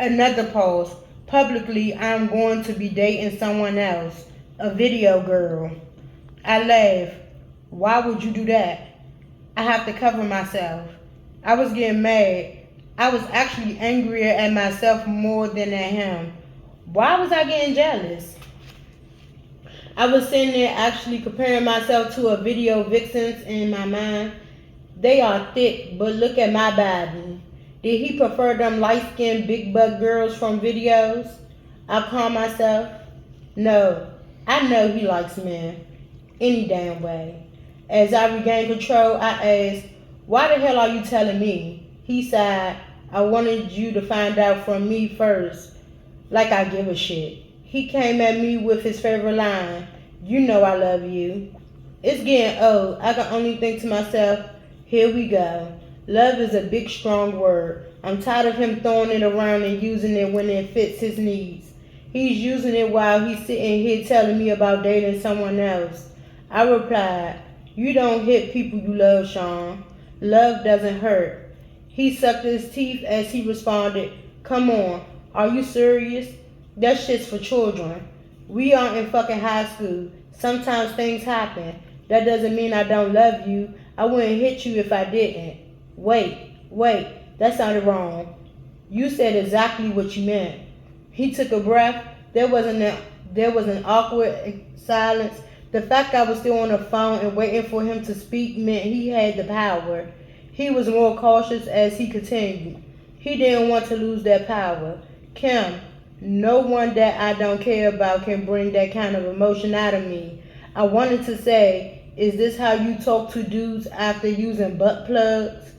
Another pause. Publicly, I'm going to be dating someone else. A video girl. I laughed. Why would you do that? I have to cover myself. I was getting mad. I was actually angrier at myself more than at him. Why was I getting jealous? I was sitting there actually comparing myself to a video vixens in my mind. They are thick, but look at my body. Did he prefer them light-skinned, big-butt girls from videos? I calmed myself. No, I know he likes men. Any damn way. As I regained control, I asked, why the hell are you telling me? He sighed, I wanted you to find out from me first. Like I give a shit. He came at me with his favorite line, you know I love you. It's getting old. I can only think to myself, here we go. Love is a big, strong word. I'm tired of him throwing it around and using it when it fits his needs. He's using it while he's sitting here telling me about dating someone else. I replied, "You don't hit people you love, Sean. Love doesn't hurt." He sucked his teeth as he responded, "Come on, are you serious? That shit's for children. We aren't in fucking high school. Sometimes things happen. That doesn't mean I don't love you. I wouldn't hit you if I didn't." Wait, that sounded wrong. "You said exactly what you meant." He took a breath. There was an awkward silence. The fact I was still on the phone and waiting for him to speak meant he had the power. He was more cautious as he continued. He didn't want to lose that power. "Kim, no one that I don't care about can bring that kind of emotion out of me." I wanted to say, "Is this how you talk to dudes after using butt plugs?"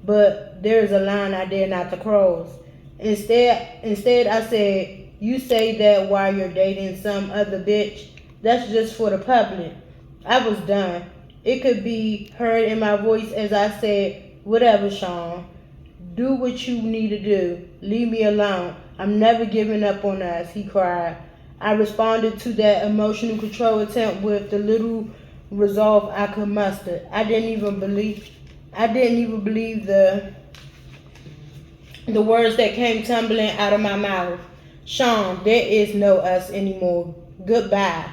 But there is a line I dare not to cross. Instead, I said, "You say that while you're dating some other bitch? That's just for the public." I was done. It could be heard in my voice as I said, "Whatever, Sean. Do what you need to do. Leave me alone. I'm never giving up on us," he cried. I responded to that emotional control attempt with the little resolve I could muster. I didn't even believe the words that came tumbling out of my mouth. "Sean, there is no us anymore. Goodbye."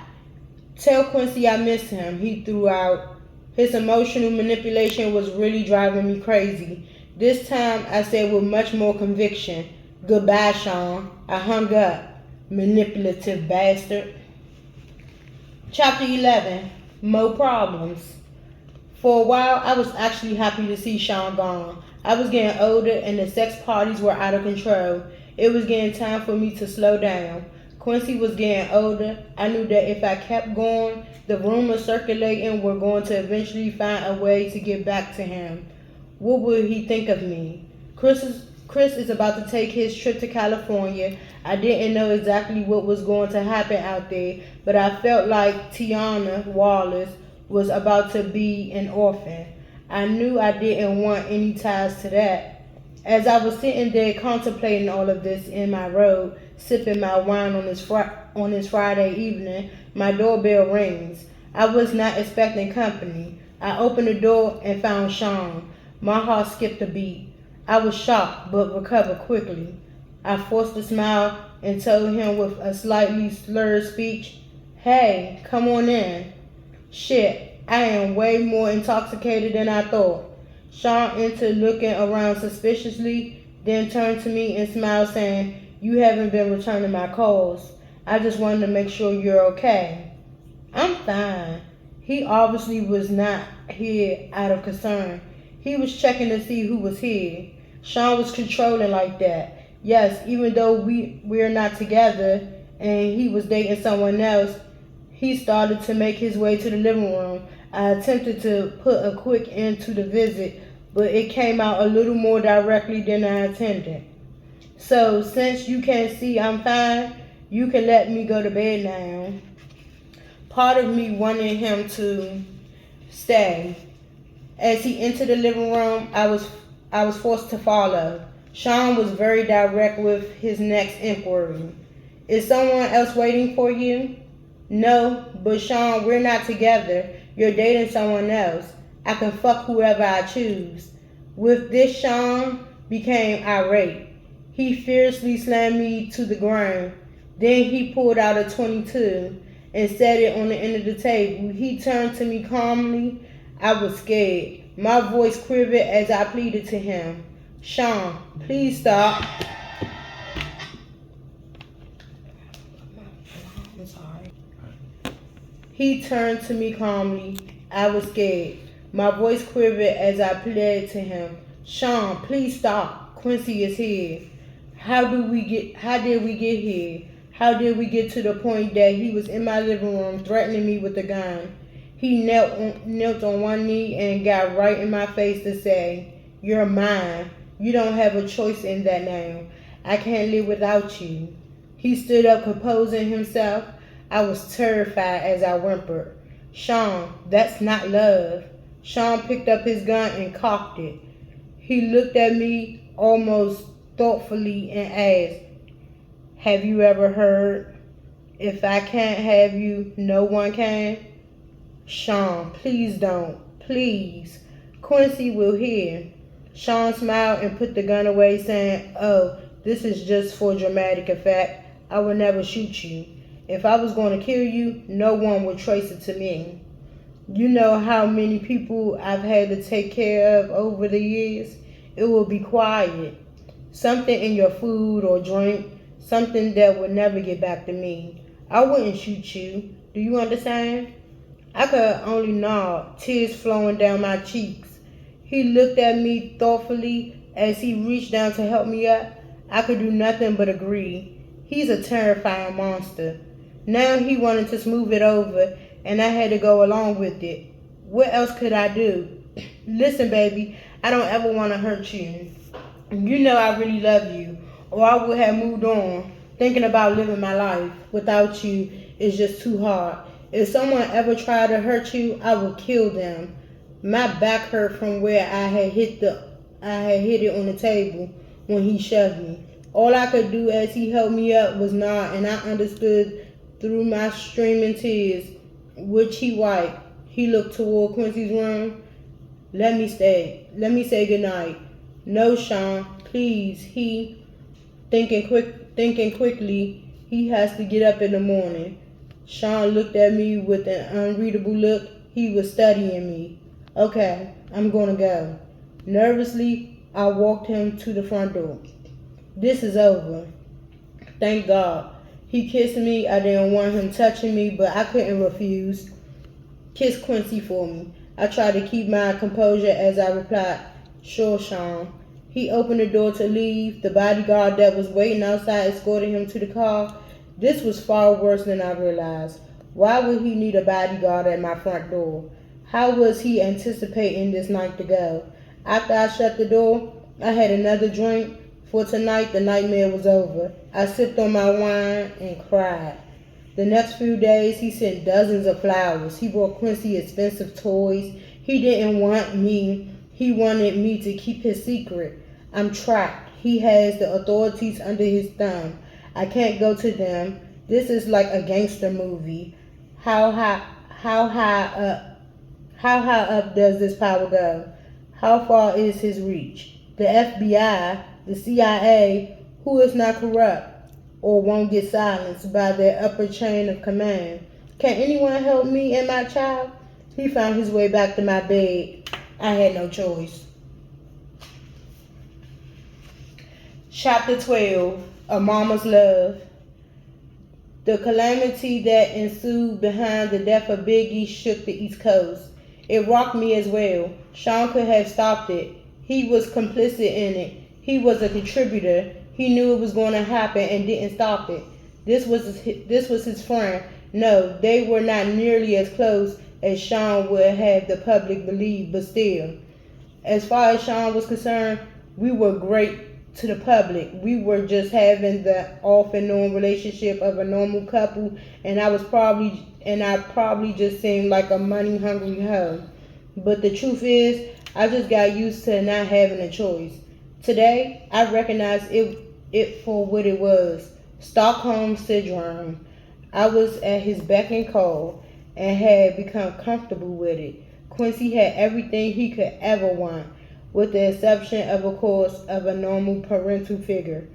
"Tell Quincy I miss him," he threw out. His emotional manipulation was really driving me crazy. This time I said with much more conviction, "Goodbye, Sean." I hung up. Manipulative bastard. Chapter 11. More problems. For a while, I was actually happy to see Sean gone. I was getting older and the sex parties were out of control. It was getting time for me to slow down. Quincy was getting older. I knew that if I kept going, the rumors circulating were going to eventually find a way to get back to him. What would he think of me? Chris is about to take his trip to California. I didn't know exactly what was going to happen out there, but I felt like Tiana Wallace was about to be an orphan. I knew I didn't want any ties to that. As I was sitting there contemplating all of this in my robe, sipping my wine on this Friday evening, my doorbell rings. I was not expecting company. I opened the door and found Sean. My heart skipped a beat. I was shocked but recovered quickly. I forced a smile and told him with a slightly slurred speech, "Hey, come on in." Shit, I am way more intoxicated than I thought. Sean entered looking around suspiciously, then turned to me and smiled saying, "You haven't been returning my calls. I just wanted to make sure you're okay." "I'm fine." He obviously was not here out of concern. He was checking to see who was here. Sean was controlling like that. Yes, even though we're not together and he was dating someone else, he started to make his way to the living room. I attempted to put a quick end to the visit, but it came out a little more directly than I intended. "So, since you can't see I'm fine, you can let me go to bed now." Part of me wanted him to stay. As he entered the living room, I was forced to follow. Sean was very direct with his next inquiry. "Is someone else waiting for you?" "No, but Sean, we're not together. You're dating someone else. I can fuck whoever I choose." With this, Sean became irate. He fiercely slammed me to the ground. Then he pulled out a 22 and set it on the end of the table. He turned to me calmly. I was scared. My voice quivered as I pleaded to him. "Sean, please stop." I'm sorry. He turned to me calmly. I was scared. My voice quivered as I pleaded to him. "Sean, please stop. Quincy is here." How did we get here? How did we get to the point that he was in my living room threatening me with a gun? He knelt on one knee and got right in my face to say, "You're mine. You don't have a choice in that now. I can't live without you." He stood up, composing himself. I was terrified as I whimpered, "Sean, that's not love." Sean picked up his gun and cocked it. He looked at me almost thoughtfully and asked, "Have you ever heard, if I can't have you, no one can?" Sean, please don't. Please. Quincy will hear. Sean smiled and put the gun away, saying, "Oh, this is just for dramatic effect. I would never shoot you. If I was going to kill you, no one would trace it to me. You know how many people I've had to take care of over the years? It will be quiet. Something in your food or drink, something that would never get back to me. I wouldn't shoot you. Do you understand?" I could only nod, tears flowing down my cheeks. He looked at me thoughtfully as he reached down to help me up. I could do nothing but agree. He's a terrifying monster. Now he wanted to smooth it over, and I had to go along with it. What else could I do? Listen, baby, I don't ever want to hurt you. You know I really love you, or I would have moved on. Thinking about living my life without you is just too hard. If someone ever tried to hurt you, I would kill them. My back hurt from where I had hit it on the table when he shoved me. All I could do as he held me up was nod, and I understood through my streaming tears, which he wiped. He looked toward Quincy's room. Let me stay. Let me say goodnight. No, Sean, please. Thinking quickly, he has to get up in the morning. Sean looked at me with an unreadable look. He was studying me. Okay, I'm gonna go. Nervously, I walked him to the front door. This is over. Thank God. He kissed me. I didn't want him touching me, but I couldn't refuse. Kiss Quincy for me. I tried to keep my composure as I replied, "Sure, Sean." He opened the door to leave. The bodyguard that was waiting outside escorted him to the car. This was far worse than I realized. Why would he need a bodyguard at my front door? How was he anticipating this night to go? After I shut the door, I had another drink. For tonight, the nightmare was over. I sipped on my wine and cried. The next few days, he sent dozens of flowers. He brought Quincy expensive toys. He didn't want me. He wanted me to keep his secret. I'm trapped. He has the authorities under his thumb. I can't go to them. This is like a gangster movie. How high up does this power go? How far is his reach? The FBI, the CIA, who is not corrupt or won't get silenced by their upper chain of command? Can anyone help me and my child? He found his way back to my bed. I had no choice. Chapter 12, A Mama's Love. The calamity that ensued behind the death of Biggie shook the East Coast. It rocked me as well. Sean could have stopped it. He was complicit in it. He was a contributor. He knew it was going to happen and didn't stop it. This was his friend. No, they were not nearly as close as Sean would have the public believe, but still. As far as Sean was concerned, we were great to the public. We were just having the off and on relationship of a normal couple, and I probably just seemed like a money hungry hoe. But the truth is, I just got used to not having a choice. Today, I recognize it for what it was. Stockholm Syndrome. I was at his beck and call and had become comfortable with it. Quincy had everything he could ever want, with the exception, of course, of a normal parental figure.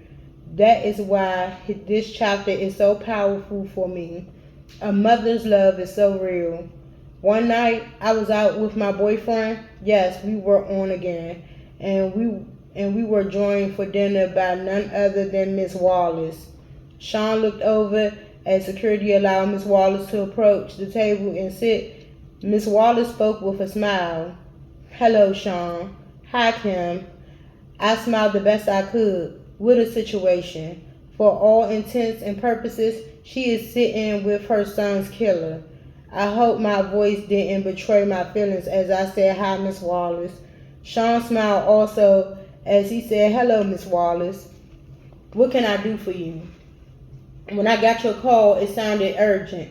That is why this chapter is so powerful for me. A mother's love is so real. One night, I was out with my boyfriend. Yes, we were on again, and we were joined for dinner by none other than Miss Wallace. Sean looked over as security allowed Miss Wallace to approach the table and sit. Miss Wallace spoke with a smile. "Hello, Sean." "Hi, Kim." I smiled the best I could. What a situation. For all intents and purposes, she is sitting with her son's killer. I hope my voice didn't betray my feelings as I said, "Hi, Miss Wallace." Sean smiled also as he said, "Hello, Miss Wallace. What can I do for you?" When I got your call, it sounded urgent.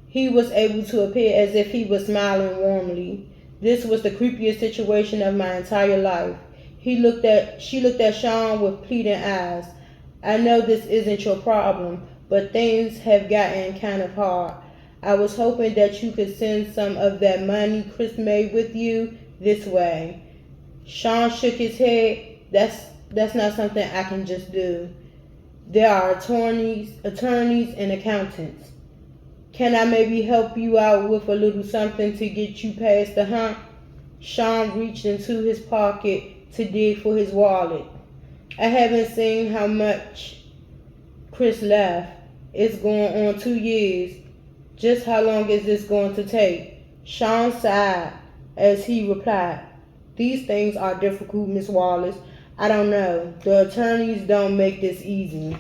He was able to appear as if he was smiling warmly. This was the creepiest situation of my entire life. She looked at Sean with pleading eyes. "I know this isn't your problem, but things have gotten kind of hard. I was hoping that you could send some of that money Chris made with you this way. Sean shook his head. That's not something I can just do. There are attorneys and accountants. Can I maybe help you out with a little something to get you past the hump? Sean reached into his pocket to dig for his wallet. I haven't seen how much Chris left. It's going on 2 years. Just how long is this going to take? Sean sighed as he replied, These things are difficult, Miss Wallace. I don't know. The attorneys don't make this easy.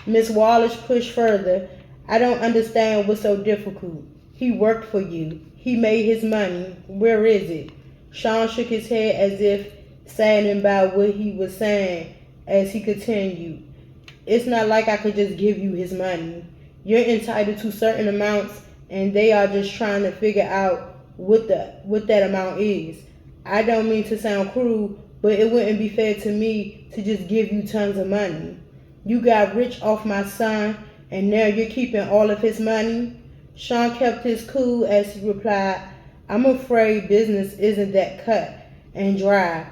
Miss Wallace pushed further. I don't understand what's so difficult. He worked for you. He made his money. Where is it? Sean shook his head as if saddened by what he was saying as he continued. It's not like I could just give you his money. You're entitled to certain amounts, and they are just trying to figure out what that amount is. I don't mean to sound cruel, but it wouldn't be fair to me to just give you tons of money. You got rich off my son, and now you're keeping all of his money? Sean kept his cool as he replied, I'm afraid business isn't that cut and dry.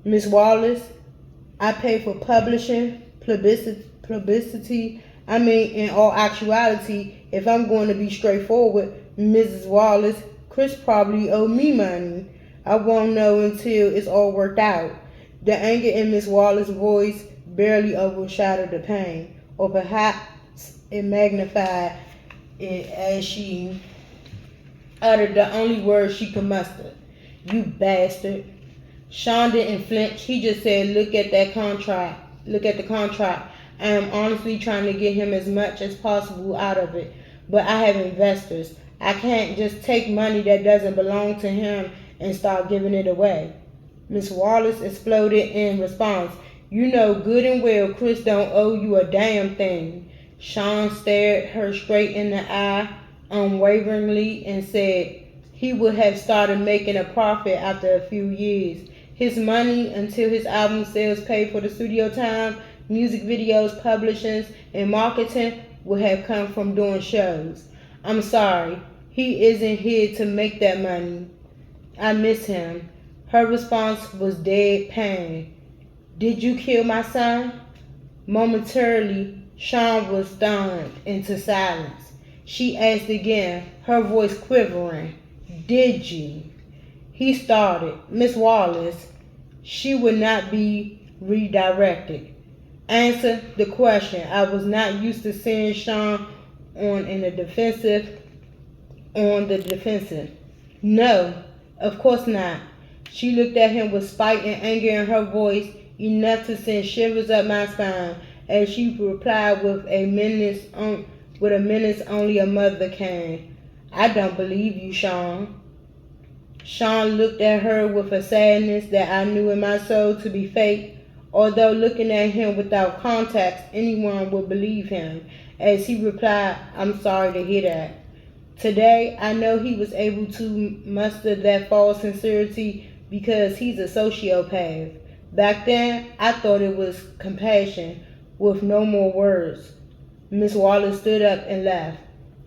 Miss Wallace, I pay for publishing, publicity. I mean, in all actuality, if I'm going to be straightforward, Mrs. Wallace, Chris probably owe me money. I won't know until it's all worked out. The anger in Miss Wallace's voice barely overshadowed the pain, or perhaps it magnified it as she uttered the only words she could muster. You bastard. Sean didn't flinch. He just said, look at the contract. I am honestly trying to get him as much as possible out of it. But I have investors. I can't just take money that doesn't belong to him and start giving it away. Miss Wallace exploded in response. You know good and well Chris don't owe you a damn thing. Sean stared her straight in the eye unwaveringly and said he would have started making a profit after a few years. His money until his album sales paid for the studio time, music videos, publishings, and marketing would have come from doing shows. I'm sorry, he isn't here to make that money. I miss him. Her response was deadpan. Did you kill my son? Momentarily, Sean was stunned into silence. She asked again, her voice quivering. Did you? He started. Miss Wallace, she would not be redirected. Answer the question. I was not used to seeing Sean on the defensive. No, of course not. She looked at him with spite and anger in her voice, enough to send shivers up my spine, as she replied with a menace only a mother can. I don't believe you, Sean. Sean looked at her with a sadness that I knew in my soul to be fake. Although looking at him without context, anyone would believe him, as he replied, I'm sorry to hear that. Today, I know he was able to muster that false sincerity because he's a sociopath. Back then, I thought it was compassion, with no more words. Miss Wallace stood up and left.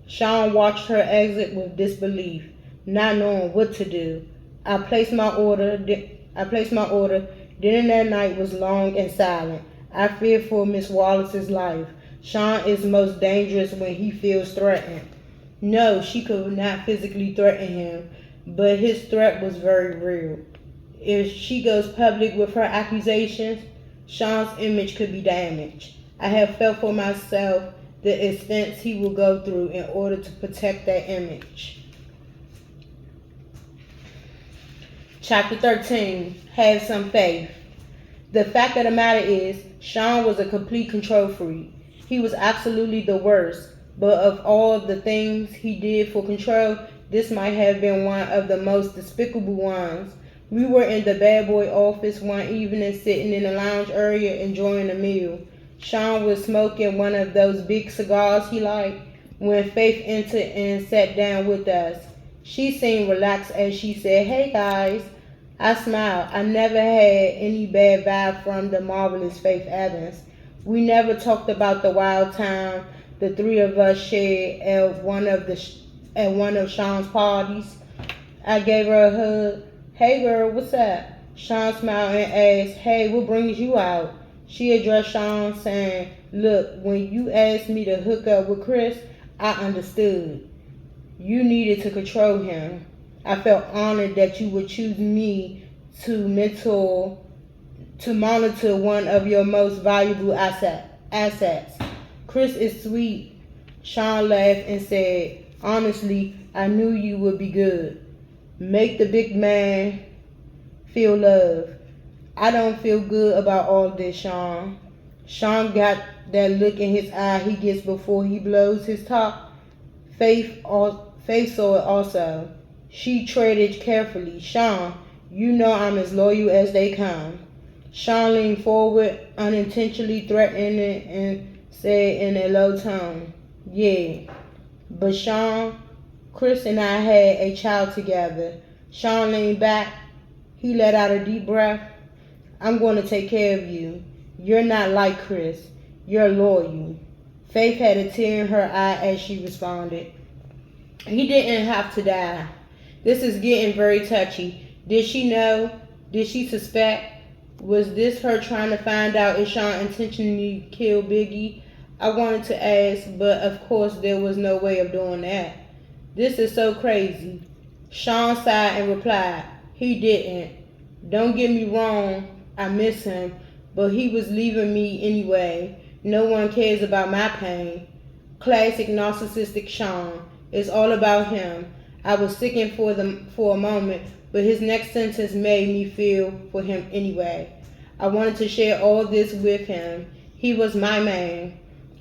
Sean watched her exit with disbelief, not knowing what to do. I placed my order. Dinner that night was long and silent. I feared for Miss Wallace's life. Sean is most dangerous when he feels threatened. No, she could not physically threaten him, but his threat was very real. If she goes public with her accusations, Sean's image could be damaged. I have felt for myself the extents he will go through in order to protect that image. Chapter 13, Have Some Faith. The fact of the matter is, Sean was a complete control freak. He was absolutely the worst, but of all the things he did for control, this might have been one of the most despicable ones. We were in the bad boy office one evening sitting in the lounge area enjoying a meal. Sean was smoking one of those big cigars he liked when Faith entered and sat down with us. She seemed relaxed as she said, Hey guys. I smiled. I never had any bad vibe from the marvelous Faith Evans. We never talked about the wild time the three of us shared at one of Sean's parties. I gave her a hug. Hey girl, what's up? Sean smiled and asked, hey, what brings you out? She addressed Sean saying, look, when you asked me to hook up with Chris, I understood. You needed to control him. I felt honored that you would choose me to monitor one of your most valuable assets. Chris is sweet. Sean laughed and said, honestly, I knew you would be good. Make the big man feel love. I don't feel good about all this, Sean. Sean got that look in his eye he gets before he blows his top. Faith saw it also. She treaded carefully. Sean, you know I'm as loyal as they come. Sean leaned forward, unintentionally threatening, and said in a low tone, yeah. But Sean, Chris and I had a child together. Sean leaned back. He let out a deep breath. I'm going to take care of you. You're not like Chris. You're loyal. Faith had a tear in her eye as she responded. He didn't have to die. This is getting very touchy. Did she know? Did she suspect? Was this her trying to find out if Sean intentionally killed Biggie? I wanted to ask, but of course there was no way of doing that. This is so crazy. Sean sighed and replied, he didn't. Don't get me wrong, I miss him, but he was leaving me anyway. No one cares about my pain. Classic narcissistic Sean. It's all about him. I was sickened for a moment, but his next sentence made me feel for him anyway. I wanted to share all this with him. He was my man.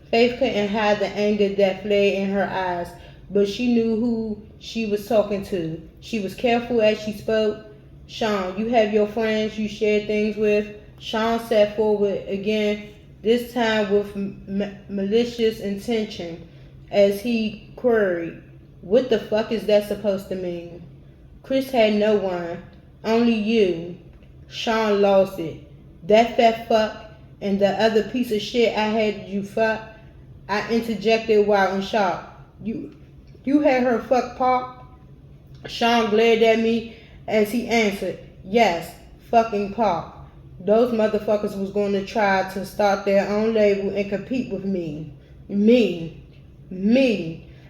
Faith couldn't hide the anger that flared in her eyes, but she knew who she was talking to. She was careful as she spoke. Sean, you have your friends you share things with. Sean sat forward again, this time with malicious intention, as he queried, what the fuck is that supposed to mean? Chris had no one, only you. Sean lost it. That fat fuck and the other piece of shit I had you fuck. I interjected while in shock. You had her fuck Pop? Sean glared at me as he answered, yes, fucking Pop. Those motherfuckers was going to try to start their own label and compete with me. Me.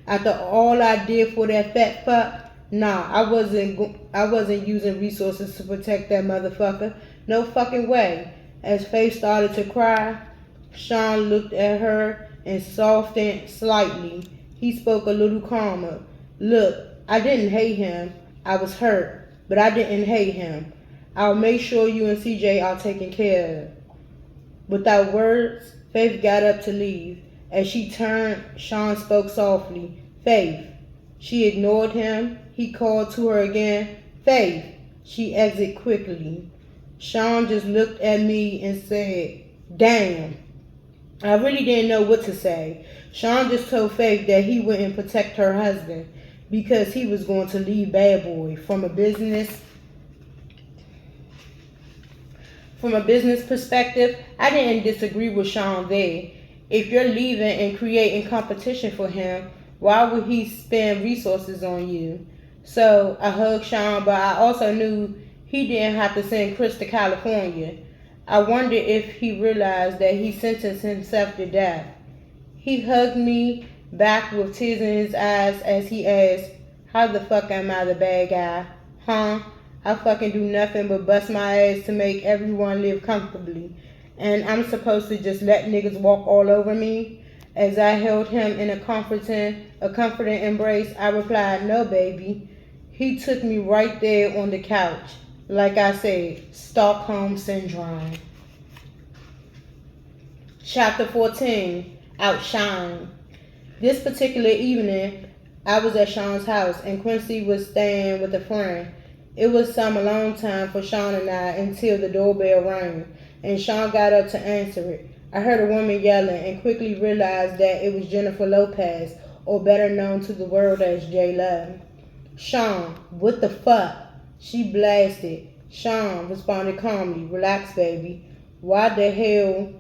After all I did for that fat fuck, nah, I wasn't using resources to protect that motherfucker. No fucking way. As Faith started to cry, Sean looked at her and softened slightly. He spoke a little calmer. Look, I didn't hate him. I was hurt, but I didn't hate him. I'll make sure you and CJ are taken care of. Without words, Faith got up to leave. As she turned, Sean spoke softly. Faith. She ignored him. He called to her again. Faith. She exited quickly. Sean just looked at me and said, damn. I really didn't know what to say. Sean just told Faith that he wouldn't protect her husband because he was going to leave Bad Boy. From a business perspective, I didn't disagree with Sean there. If you're leaving and creating competition for him, why would he spend resources on you? So I hugged Sean, but I also knew he didn't have to send Chris to California. I wondered if he realized that he sentenced himself to death. He hugged me back with tears in his eyes as he asked, how the fuck am I the bad guy? Huh? I fucking do nothing but bust my ass to make everyone live comfortably. And I'm supposed to just let niggas walk all over me? As I held him in a comforting embrace, I replied, no, baby. He took me right there on the couch. Like I said, Stockholm Syndrome. Chapter 14, Outshine. This particular evening, I was at Sean's house, and Quincy was staying with a friend. It was some alone time for Sean and I until the doorbell rang, and Sean got up to answer it. I heard a woman yelling and quickly realized that it was Jennifer Lopez, or better known to the world as J-Lo. Sean, what the fuck? She blasted. Sean responded calmly, relax, baby. Why the hell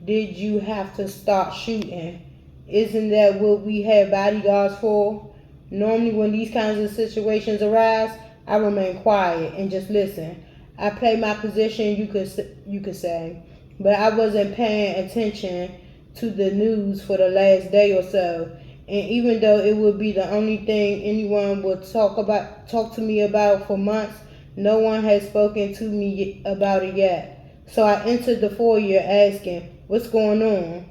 did you have to start shooting? Isn't that what we have bodyguards for? Normally, when these kinds of situations arise, I remain quiet and just listen. I play my position, you could say, but I wasn't paying attention to the news for the last day or so. And even though it would be the only thing anyone would talk to me about for months, no one had spoken to me about it yet. So I entered the foyer asking, "What's going on?"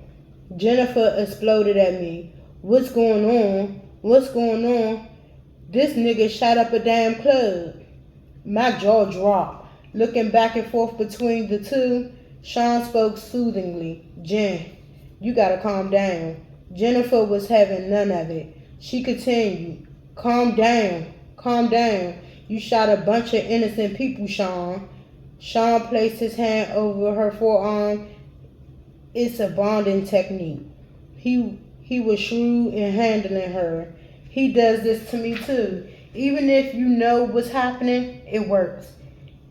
Jennifer exploded at me. "What's going on? What's going on? This nigga shot up a damn club." My jaw dropped. Looking back and forth between the two, Sean spoke soothingly. "Jen, you gotta calm down." Jennifer was having none of it. She continued, "Calm down, calm down. You shot a bunch of innocent people, Sean." Sean placed his hand over her forearm. It's a bonding technique. He was shrewd in handling her. He does this to me too. Even if you know what's happening, it works.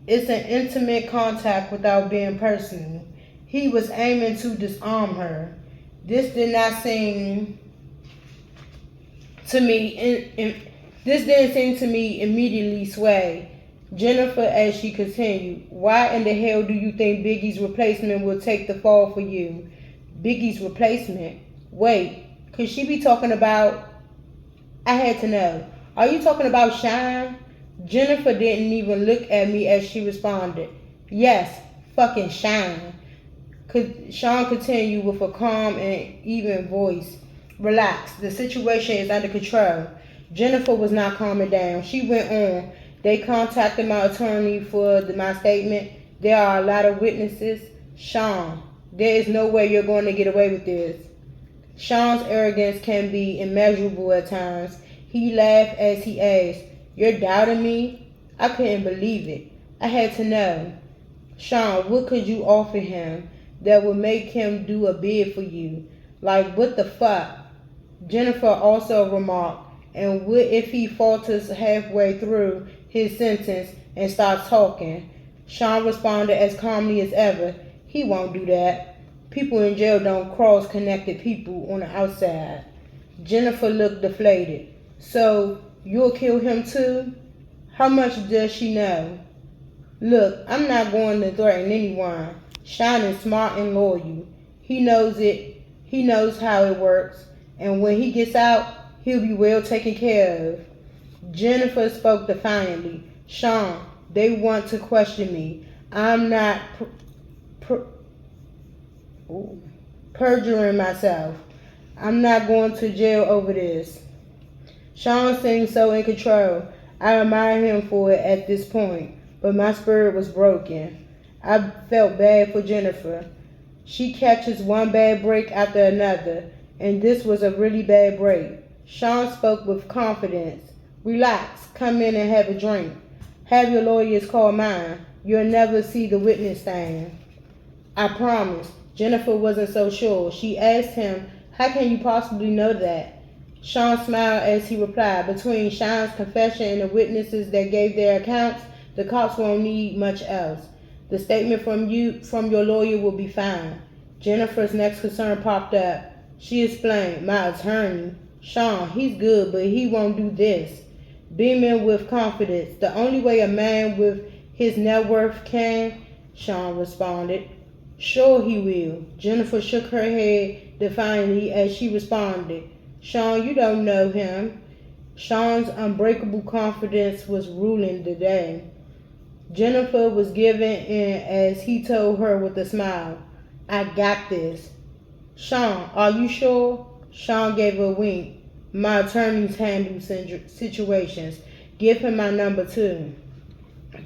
It's an intimate contact without being personal. He was aiming to disarm her. This did not seem to me. This didn't seem to me immediately sway Jennifer as she continued. "Why in the hell do you think Biggie's replacement will take the fall for you?" Biggie's replacement? Wait, could she be talking about? I had to know. Are you talking about Shine? Jennifer didn't even look at me as she responded. "Yes, fucking Shine." Sean continued with a calm and even voice. "Relax, the situation is under control." Jennifer was not calming down. She went on. "They contacted my attorney for my statement. There are a lot of witnesses." "Sean, there is no way you're going to get away with this." Sean's arrogance can be immeasurable at times. He laughed as he asked, "You're doubting me?" I couldn't believe it. I had to know. "Sean, what could you offer him that would make him do a bid for you? Like, what the fuck?" Jennifer also remarked, "And what if he falters halfway through his sentence and starts talking?" Sean responded as calmly as ever, "He won't do that. People in jail don't cross connected people on the outside." Jennifer looked deflated. "So, you'll kill him too?" How much does she know? "Look, I'm not going to threaten anyone. Sean is smart and loyal. He knows it. He knows how it works. And when he gets out, he'll be well taken care of." Jennifer spoke defiantly. "Sean, they want to question me. I'm not perjuring myself. I'm not going to jail over this." Sean seemed so in control. I admired him for it at this point, but my spirit was broken. I felt bad for Jennifer. She catches one bad break after another, and this was a really bad break. Sean spoke with confidence. "Relax, come in and have a drink. Have your lawyers call mine. You'll never see the witness stand." "I promise." Jennifer wasn't so sure. She asked him, "How can you possibly know that?" Sean smiled as he replied, "Between Sean's confession and the witnesses that gave their accounts, the cops won't need much else. The statement from your lawyer will be fine." Jennifer's next concern popped up. She explained, "My attorney, Sean, he's good, but he won't do this." Beaming with confidence, "The only way a man with his net worth can," Sean responded. "Sure he will." Jennifer shook her head defiantly as she responded, "Sean, you don't know him." Sean's unbreakable confidence was ruling the day. Jennifer was giving in as he told her with a smile, "I got this." "Sean, are you sure?" Sean gave a wink. "My attorneys handle situations. Give him my number too."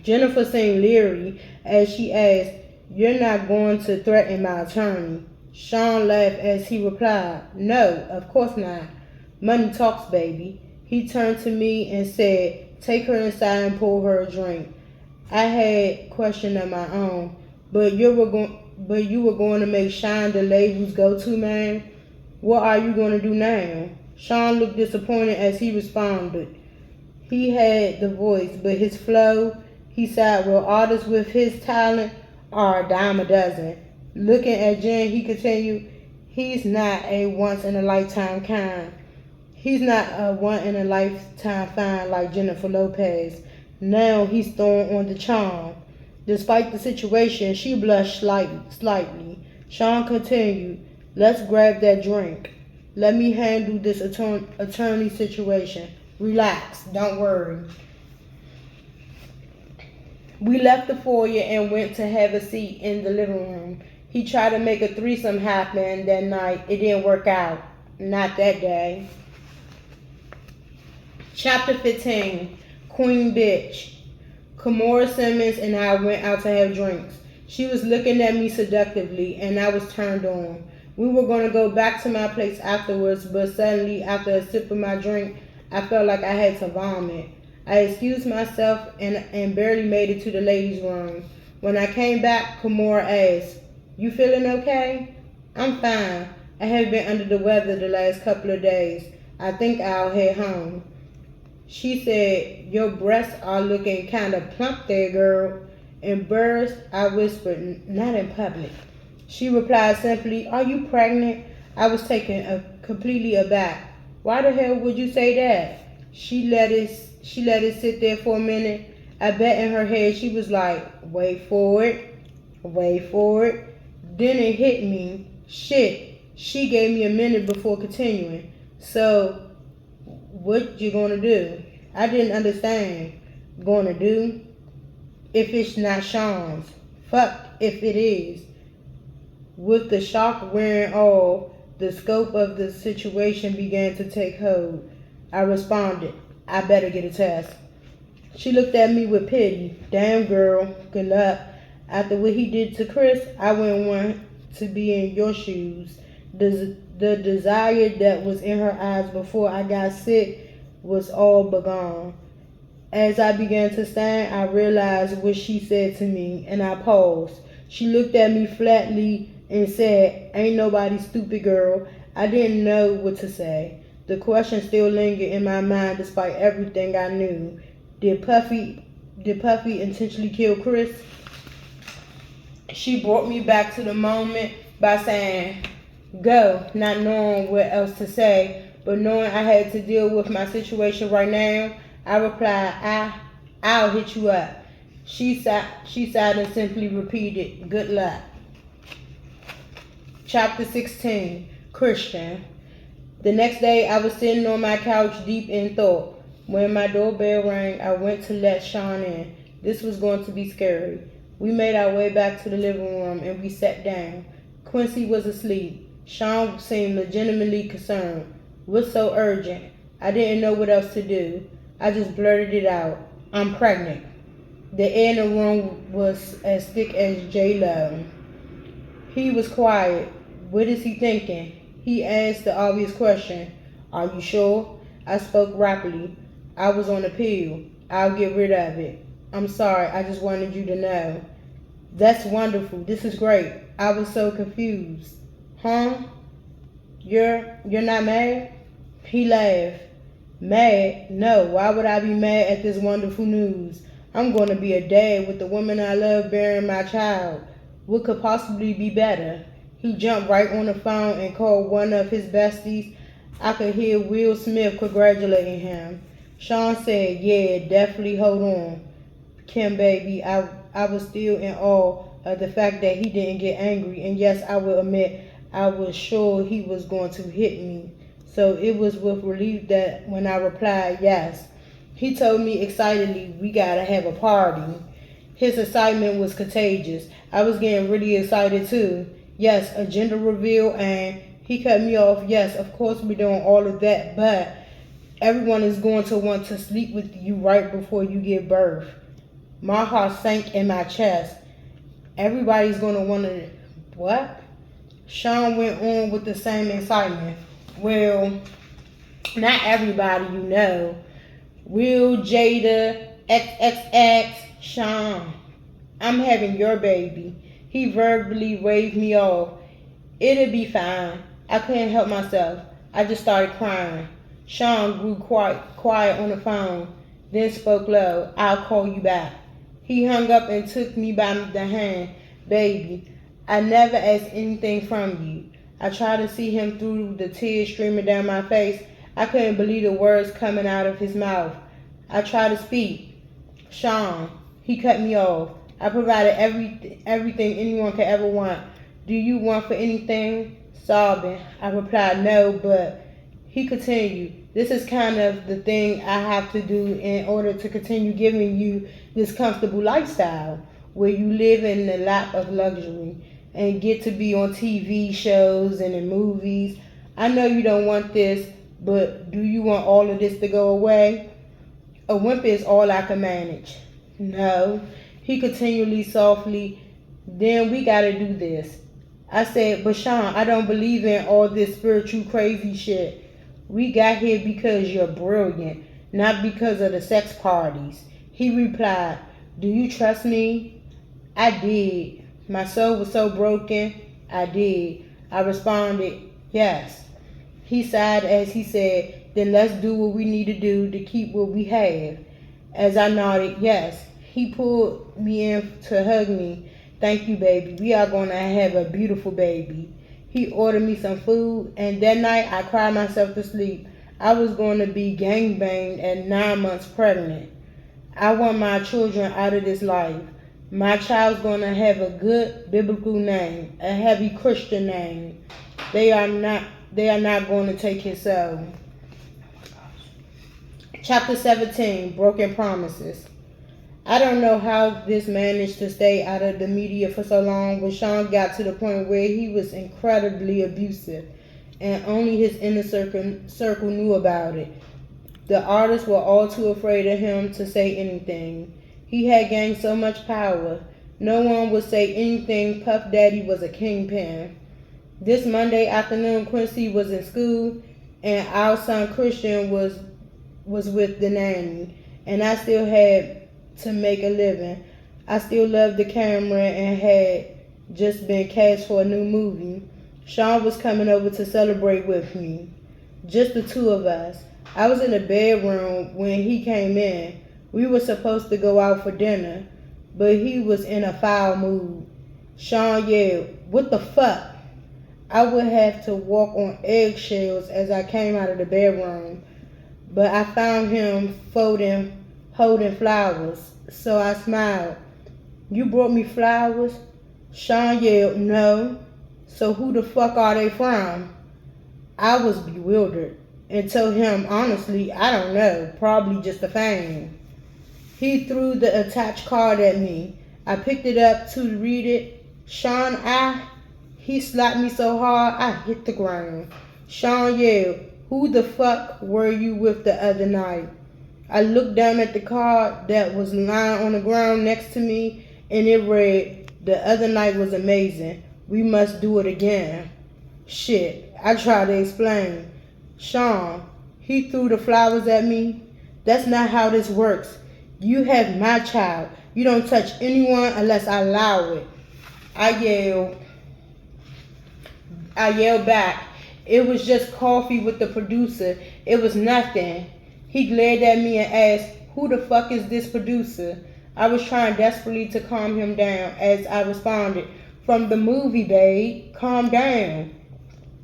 Jennifer seemed leery as she asked, "You're not going to threaten my attorney?" Sean laughed as he replied, "No, of course not. Money talks, baby." He turned to me and said, "Take her inside and pour her a drink." I had questions of my own. But you were going to make Sean the label's go-to man? What are you going to do now?" Sean looked disappointed as he responded. He had the voice, but his flow, he sighed, "Well, artists with his talent are a dime a dozen." Looking at Jen, he continued, He's not a once in a lifetime kind. He's not a one in a lifetime find like Jennifer Lopez. Now he's throwing on the charm. Despite the situation, she blushed slightly. Sean continued, "Let's grab that drink. Let me handle this attorney situation. Relax, don't worry." We left the foyer and went to have a seat in the living room. He tried to make a threesome happen that night. It didn't work out. Not that day. Chapter 15, Queen Bitch. Kimora Simmons and I went out to have drinks. She was looking at me seductively, and I was turned on. We were going to go back to my place afterwards, but suddenly, after a sip of my drink, I felt like I had to vomit. I excused myself and barely made it to the ladies' room. When I came back, Kimora asked, "You feeling okay?" "I'm fine. I have been under the weather the last couple of days. I think I'll head home." She said, "Your breasts are looking kind of plump there, girl." Embarrassed, I whispered, "Not in public." She replied simply, "Are you pregnant?" I was taken completely aback. "Why the hell would you say that?" She let it sit there for a minute. I bet in her head she was like, wait for it. Then it hit me. Shit, she gave me a minute before continuing. "So, what you gonna do?" I didn't understand. Gonna do? If it's not Sean's. Fuck if it is. With the shock wearing off, the scope of the situation began to take hold. I responded, "I better get a test." She looked at me with pity. "Damn, girl, good luck. After what he did to Chris, I wouldn't want to be in your shoes." The desire that was in her eyes before I got sick was all but gone. As I began to stand, I realized what she said to me, and I paused. She looked at me flatly and said, "Ain't nobody stupid, girl." I didn't know what to say. The question still lingered in my mind despite everything I knew. Did Puffy intentionally kill Chris? She brought me back to the moment by saying, "Go," not knowing what else to say, but knowing I had to deal with my situation right now. I replied, I'll hit you up." She sighed and simply repeated, "Good luck." Chapter 16, Christian. The next day, I was sitting on my couch deep in thought. When my doorbell rang, I went to let Sean in. This was going to be scary. We made our way back to the living room and we sat down. Quincy was asleep. Sean seemed legitimately concerned. "What's so urgent?" I didn't know what else to do. I just blurted it out. "I'm pregnant." The air in the room was as thick as J-Lo. He was quiet. What is he thinking? He asked the obvious question. "Are you sure?" I spoke rapidly. "I was on a pill. I'll get rid of it. I'm sorry, I just wanted you to know." "That's wonderful. This is great." I was so confused. "Huh? You're not mad?" He laughed. "Mad? No, why would I be mad at this wonderful news? I'm going to be a dad with the woman I love bearing my child. What could possibly be better?" He jumped right on the phone and called one of his besties. I could hear Will Smith congratulating him. Sean said, "Yeah, definitely hold on, Kim baby." I was still in awe of the fact that he didn't get angry, and yes, I will admit I was sure he was going to hit me. So it was with relief that when I replied yes. He told me excitedly, "We gotta have a party." His excitement was contagious. I was getting really excited too. Yes, a gender reveal, and he cut me off. "Yes, of course we're doing all of that, but everyone is going to want to sleep with you right before you give birth." My heart sank in my chest. Everybody's going to want to... What? Sean went on with the same excitement. "Well, not everybody, you know. Will, Jada, XXX, Sean. I'm having your baby." He verbally waved me off. "It'll be fine." I couldn't help myself. I just started crying. Sean grew quiet on the phone, then spoke low. "I'll call you back." He hung up and took me by the hand. "Baby, I never asked anything from you. I tried to see him through the tears streaming down my face. I couldn't believe the words coming out of his mouth. I tried to speak. Sean, he cut me off. I provided everything anyone could ever want. Do you want for anything? Sobbing. I replied no, but he continued. This is kind of the thing I have to do in order to continue giving you this comfortable lifestyle where you live in the lap of luxury and get to be on TV shows and in movies. I know you don't want this, but do you want all of this to go away? A whimper is all I can manage. No, he continually softly, then we gotta do this. I said, but Sean, I don't believe in all this spiritual crazy shit. We got here because you're brilliant, not because of the sex parties. He replied, do you trust me? I did. My soul was so broken. I did. I responded, yes. He sighed as he said, then let's do what we need to do to keep what we have. As I nodded, yes. He pulled me in to hug me. Thank you, baby. We are going to have a beautiful baby. He ordered me some food, and that night I cried myself to sleep. I was going to be gangbanged at 9 months pregnant. I want my children out of this life. My child's going to have a good biblical name, a heavy Christian name. They are not going to take his soul. Chapter 17, Broken Promises. I don't know how this managed to stay out of the media for so long, but Sean got to the point where he was incredibly abusive, and only his inner circle knew about it. The artists were all too afraid of him to say anything. He had gained so much power. No one would say anything. Puff Daddy was a kingpin. This Monday afternoon, Quincy was in school, and our son Christian was with the nanny, and I still had to make a living. I still loved the camera and had just been cast for a new movie. Sean was coming over to celebrate with me. Just the two of us. I was in the bedroom when he came in. We were supposed to go out for dinner, but he was in a foul mood. Sean yelled, "What the fuck?" I would have to walk on eggshells as I came out of the bedroom, but I found him holding flowers, so I smiled. "You brought me flowers?" Sean yelled, "No." "So who the fuck are they from?" I was bewildered and told him, honestly, I don't know, probably just a fan. He threw the attached card at me. I picked it up to read it. Sean, he slapped me so hard I hit the ground. Sean yelled, "Who the fuck were you with the other night?" I looked down at the card that was lying on the ground next to me, and it read, "The other night was amazing. We must do it again." Shit, I tried to explain. Sean, he threw the flowers at me. "That's not how this works. You have my child. You don't touch anyone unless I allow it." I yelled back. "It was just coffee with the producer. It was nothing." He glared at me and asked, "Who the fuck is this producer?" I was trying desperately to calm him down as I responded, "From the movie, babe. Calm down."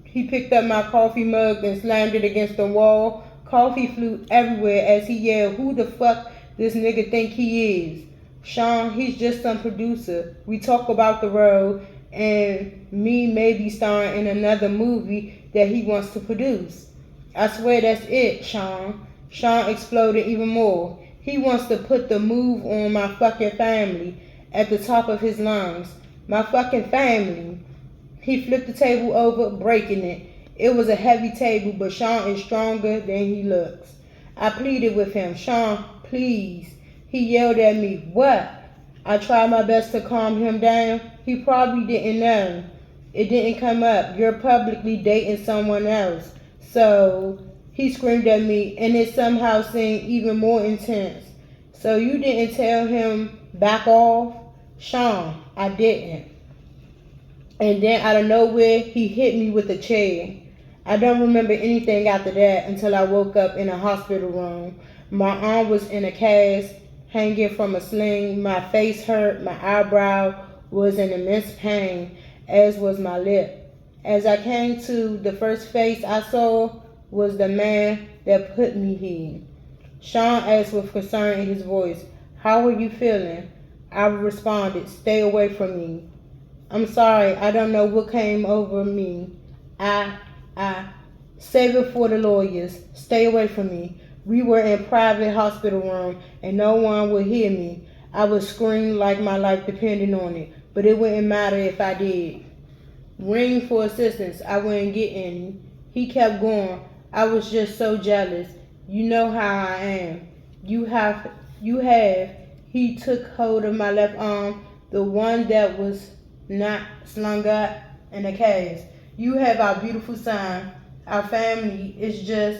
He picked up my coffee mug and slammed it against the wall. Coffee flew everywhere as he yelled, "Who the fuck this nigga think he is?" "Sean, he's just some producer. We talk about the road and me maybe starring in another movie that he wants to produce." "I swear that's it, Sean." Sean exploded even more. "He wants to put the move on my fucking family," at the top of his lungs. "My fucking family." He flipped the table over, breaking it. It was a heavy table, but Sean is stronger than he looks. I pleaded with him, "Sean, please." He yelled at me, "What?" I tried my best to calm him down. He probably didn't know. It didn't come up. "You're publicly dating someone else." So he screamed at me, and it somehow seemed even more intense. "So you didn't tell him back off?" "Sean, I didn't." And then out of nowhere, he hit me with a chair. I don't remember anything after that until I woke up in a hospital room. My arm was in a cast, hanging from a sling. My face hurt. My eyebrow was in immense pain, as was my lip. As I came to, the first face I saw was the man that put me here. Sean asked with concern in his voice, "How are you feeling?" I responded, "Stay away from me." "I'm sorry, I don't know what came over me. I save it for the lawyers. Stay away from me." We were in private hospital room and no one would hear me. I would scream like my life depended on it, but it wouldn't matter if I did. Ring for assistance, I wouldn't get any. He kept going. I was just so jealous. You know how I am. You have. He took hold of my left arm, the one that was not slung up in a cast. "You have our beautiful son. Our family is just..."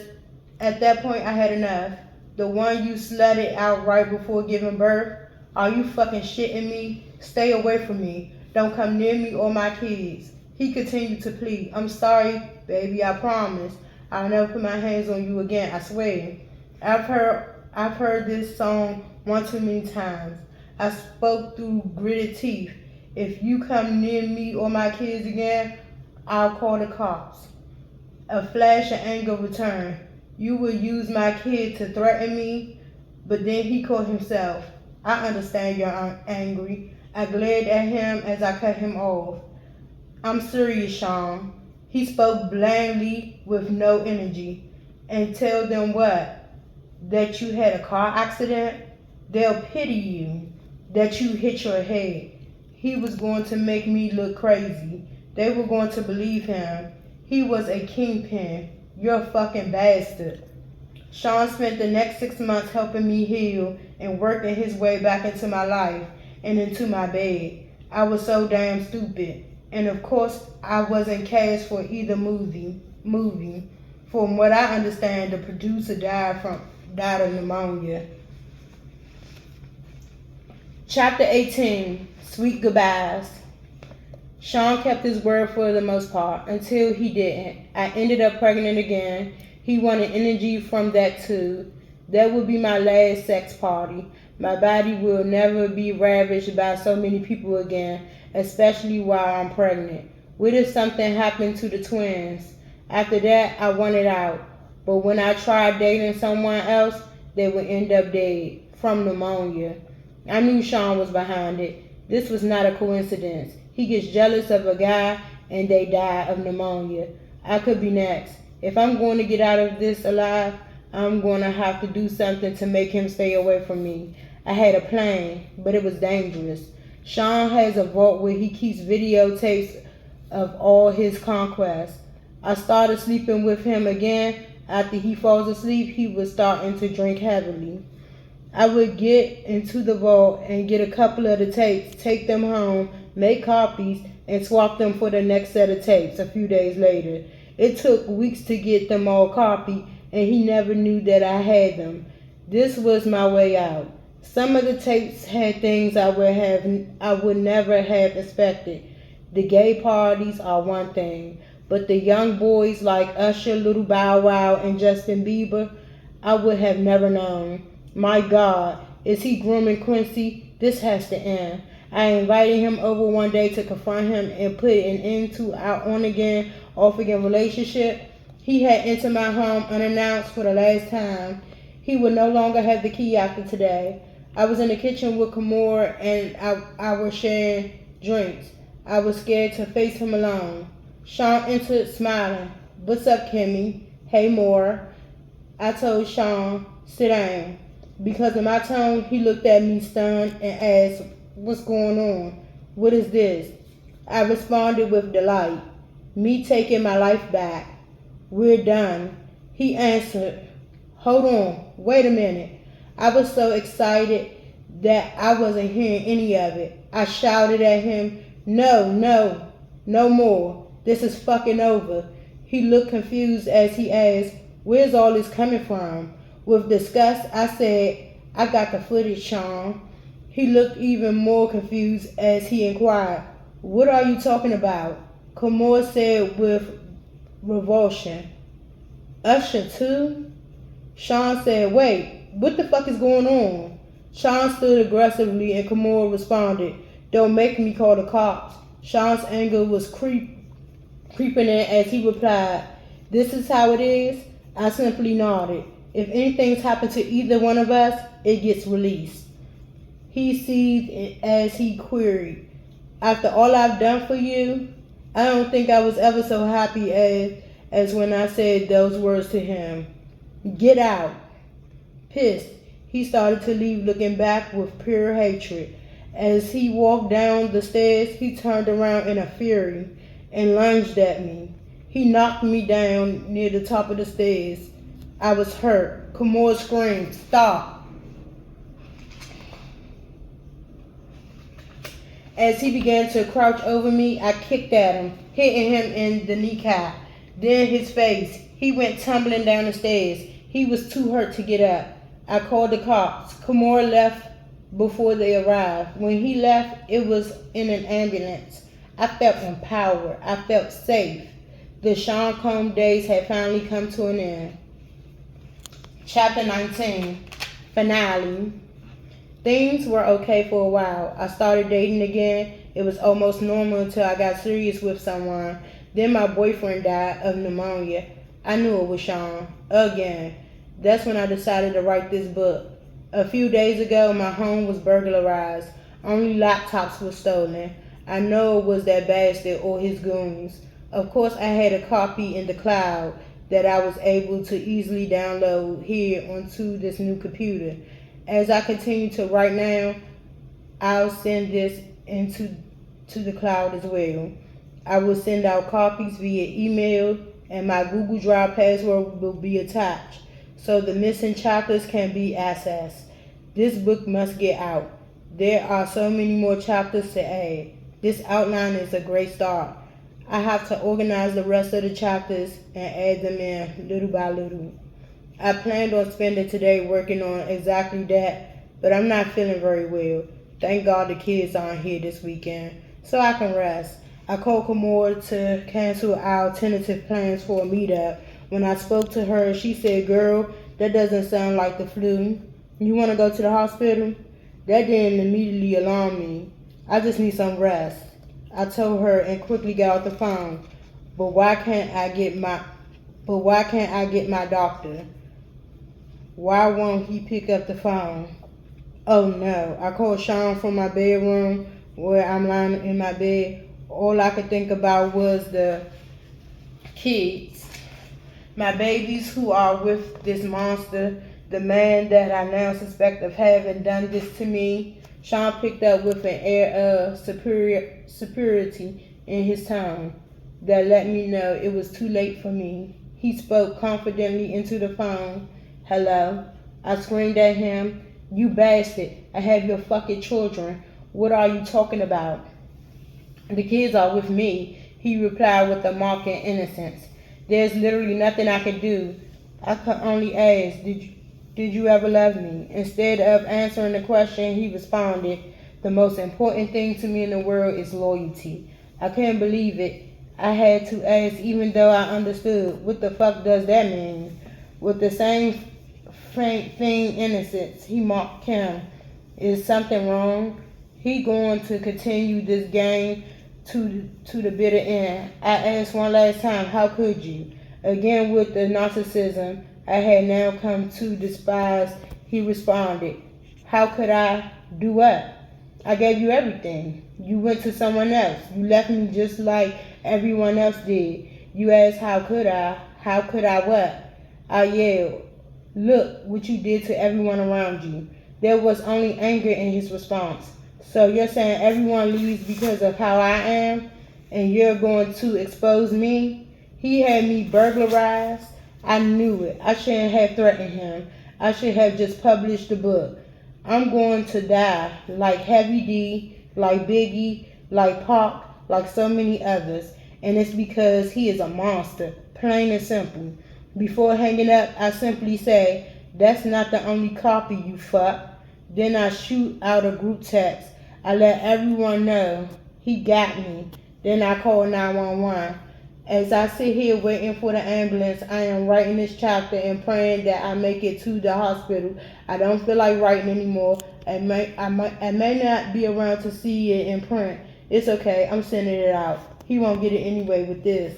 At that point, I had enough. "The one you slutted out right before giving birth? Are you fucking shitting me? Stay away from me. Don't come near me or my kids." He continued to plead. "I'm sorry, baby, I promise. I'll never put my hands on you again, I swear. I've heard this song one too many times." I spoke through gritted teeth. "If you come near me or my kids again, I'll call the cops." A flash of anger returned. "You will use my kid to threaten me?" But then he caught himself. "I understand you're angry." I glared at him as I cut him off. "I'm serious, Sean." He spoke blandly with no energy. "And tell them what? That you had a car accident? They'll pity you. That you hit your head." He was going to make me look crazy. They were going to believe him. He was a kingpin. You're a fucking bastard. Sean spent the next 6 months helping me heal and working his way back into my life and into my bed. I was so damn stupid. And of course, I wasn't cast for either movie. From what I understand, the producer died of pneumonia. Chapter 18, Sweet Goodbyes. Sean kept his word for the most part, until he didn't. I ended up pregnant again. He wanted energy from that too. That would be my last sex party. My body will never be ravaged by so many people again, especially while I'm pregnant. What if something happened to the twins? After that, I wanted out. But when I tried dating someone else, they would end up dead from pneumonia. I knew Sean was behind it. This was not a coincidence. He gets jealous of a guy and they die of pneumonia. I could be next. If I'm going to get out of this alive, I'm going to have to do something to make him stay away from me. I had a plan, but it was dangerous. Sean has a vault where he keeps videotapes of all his conquests. I started sleeping with him again. After he falls asleep, he was starting to drink heavily. I would get into the vault and get a couple of the tapes, take them home, make copies, and swap them for the next set of tapes a few days later. It took weeks to get them all copied, and he never knew that I had them. This was my way out. Some of the tapes had things I would never have expected. The gay parties are one thing, but the young boys like Usher, Little Bow Wow, and Justin Bieber, I would have never known. My God, is he grooming Quincy? This has to end. I invited him over one day to confront him and put an end to our on-again, off-again relationship. He had entered my home unannounced for the last time. He would no longer have the key after today. I was in the kitchen with Kamor and I was sharing drinks. I was scared to face him alone. Sean entered smiling. "What's up, Kimmy?" "Hey, Moore." I told Sean, "Sit down." Because of my tone, he looked at me stunned and asked, "What's going on? What is this?" I responded with delight. "Me taking my life back. We're done." He answered, "Hold on, wait a minute." I was so excited that I wasn't hearing any of it. I shouted at him, No more. This is fucking over." He looked confused as he asked, "Where's all this coming from?" With disgust, I said, "I got the footage, Sean." He looked even more confused as he inquired, "What are you talking about?" Kamor said with revulsion, "Usher too?" Sean said, "Wait, what the fuck is going on?" Sean stood aggressively and Kamor responded, "Don't make me call the cops." Sean's anger was creeping in as he replied, "This is how it is?" I simply nodded. "If anything's happened to either one of us, it gets released." He seethed as he queried, "After all I've done for you?" I don't think I was ever so happy as when I said those words to him. "Get out." Pissed, he started to leave, looking back with pure hatred. As he walked down the stairs, he turned around in a fury and lunged at me. He knocked me down near the top of the stairs. I was hurt. Kamor screamed, "Stop." As he began to crouch over me, I kicked at him, hitting him in the kneecap, then his face. He went tumbling down the stairs. He was too hurt to get up. I called the cops. Kamor left before they arrived. When he left, it was in an ambulance. I felt empowered. I felt safe. The Sean Combs days had finally come to an end. Chapter 19. Finale. Things were okay for a while. I started dating again. It was almost normal until I got serious with someone. Then my boyfriend died of pneumonia. I knew it was Sean. Again. That's when I decided to write this book. A few days ago, my home was burglarized. Only laptops were stolen. I know it was that bastard or his goons. Of course, I had a copy in the cloud that I was able to easily download here onto this new computer. As I continue to write now, I'll send this into the cloud as well. I will send out copies via email, and my Google Drive password will be attached, so the missing chapters can be accessed. This book must get out. There are so many more chapters to add. This outline is a great start. I have to organize the rest of the chapters and add them in little by little. I planned on spending today working on exactly that, but I'm not feeling very well. Thank God the kids aren't here this weekend, so I can rest. I called Kamor to cancel our tentative plans for a meetup. When I spoke to her, she said, "Girl, that doesn't sound like the flu. You want to go to the hospital?" That didn't immediately alarm me. I just need some rest. I told her and quickly got off the phone. But why can't I get my doctor? Why won't he pick up the phone? Oh no. I called Sean from my bedroom where I'm lying in my bed. All I could think about was the kids. My babies who are with this monster, the man that I now suspect of having done this to me. Sean picked up with an air of superiority in his tone that let me know it was too late for me. He spoke confidently into the phone. "Hello?" I screamed at him. "You bastard, I have your fucking children. What are you talking about?" "The kids are with me," he replied with a mocking innocence. "There's literally nothing I can do. I could only ask, did you ever love me?" Instead of answering the question, he responded, "The most important thing to me in the world is loyalty." I couldn't believe it. I had to ask even though I understood. What the fuck does that mean? With the same feign innocence, he mocked him. Is something wrong? He going to continue this game to the bitter end. I asked one last time, "How could you?" Again with the narcissism I had now come to despise, he responded, "How could I do what? I gave you everything. You went to someone else. You left me just like everyone else did. You asked how could I? How could I what?" I yelled, "Look what you did to everyone around you." There was only anger in his response. "So you're saying everyone leaves because of how I am, and you're going to expose me?" He had me burglarized. I knew it. I shouldn't have threatened him. I should have just published the book. I'm going to die, like Heavy D, like Biggie, like Pac, like so many others. And it's because he is a monster, plain and simple. Before hanging up, I simply say, "That's not the only copy, you fuck." Then I shoot out a group text. I let everyone know he got me. Then I call 911. As I sit here waiting for the ambulance, I am writing this chapter and praying that I make it to the hospital. I don't feel like writing anymore. I may not be around to see it in print. It's okay. I'm sending it out. He won't get it anyway with this.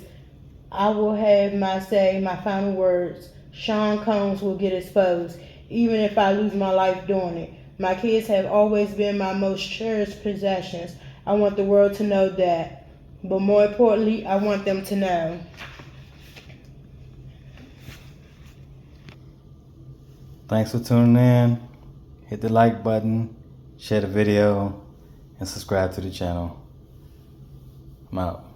I will have my say, my final words. Sean Combs will get exposed, even if I lose my life doing it. My kids have always been my most cherished possessions. I want the world to know that. But more importantly, I want them to know. Thanks for tuning in. Hit the like button, share the video, and subscribe to the channel. I'm out.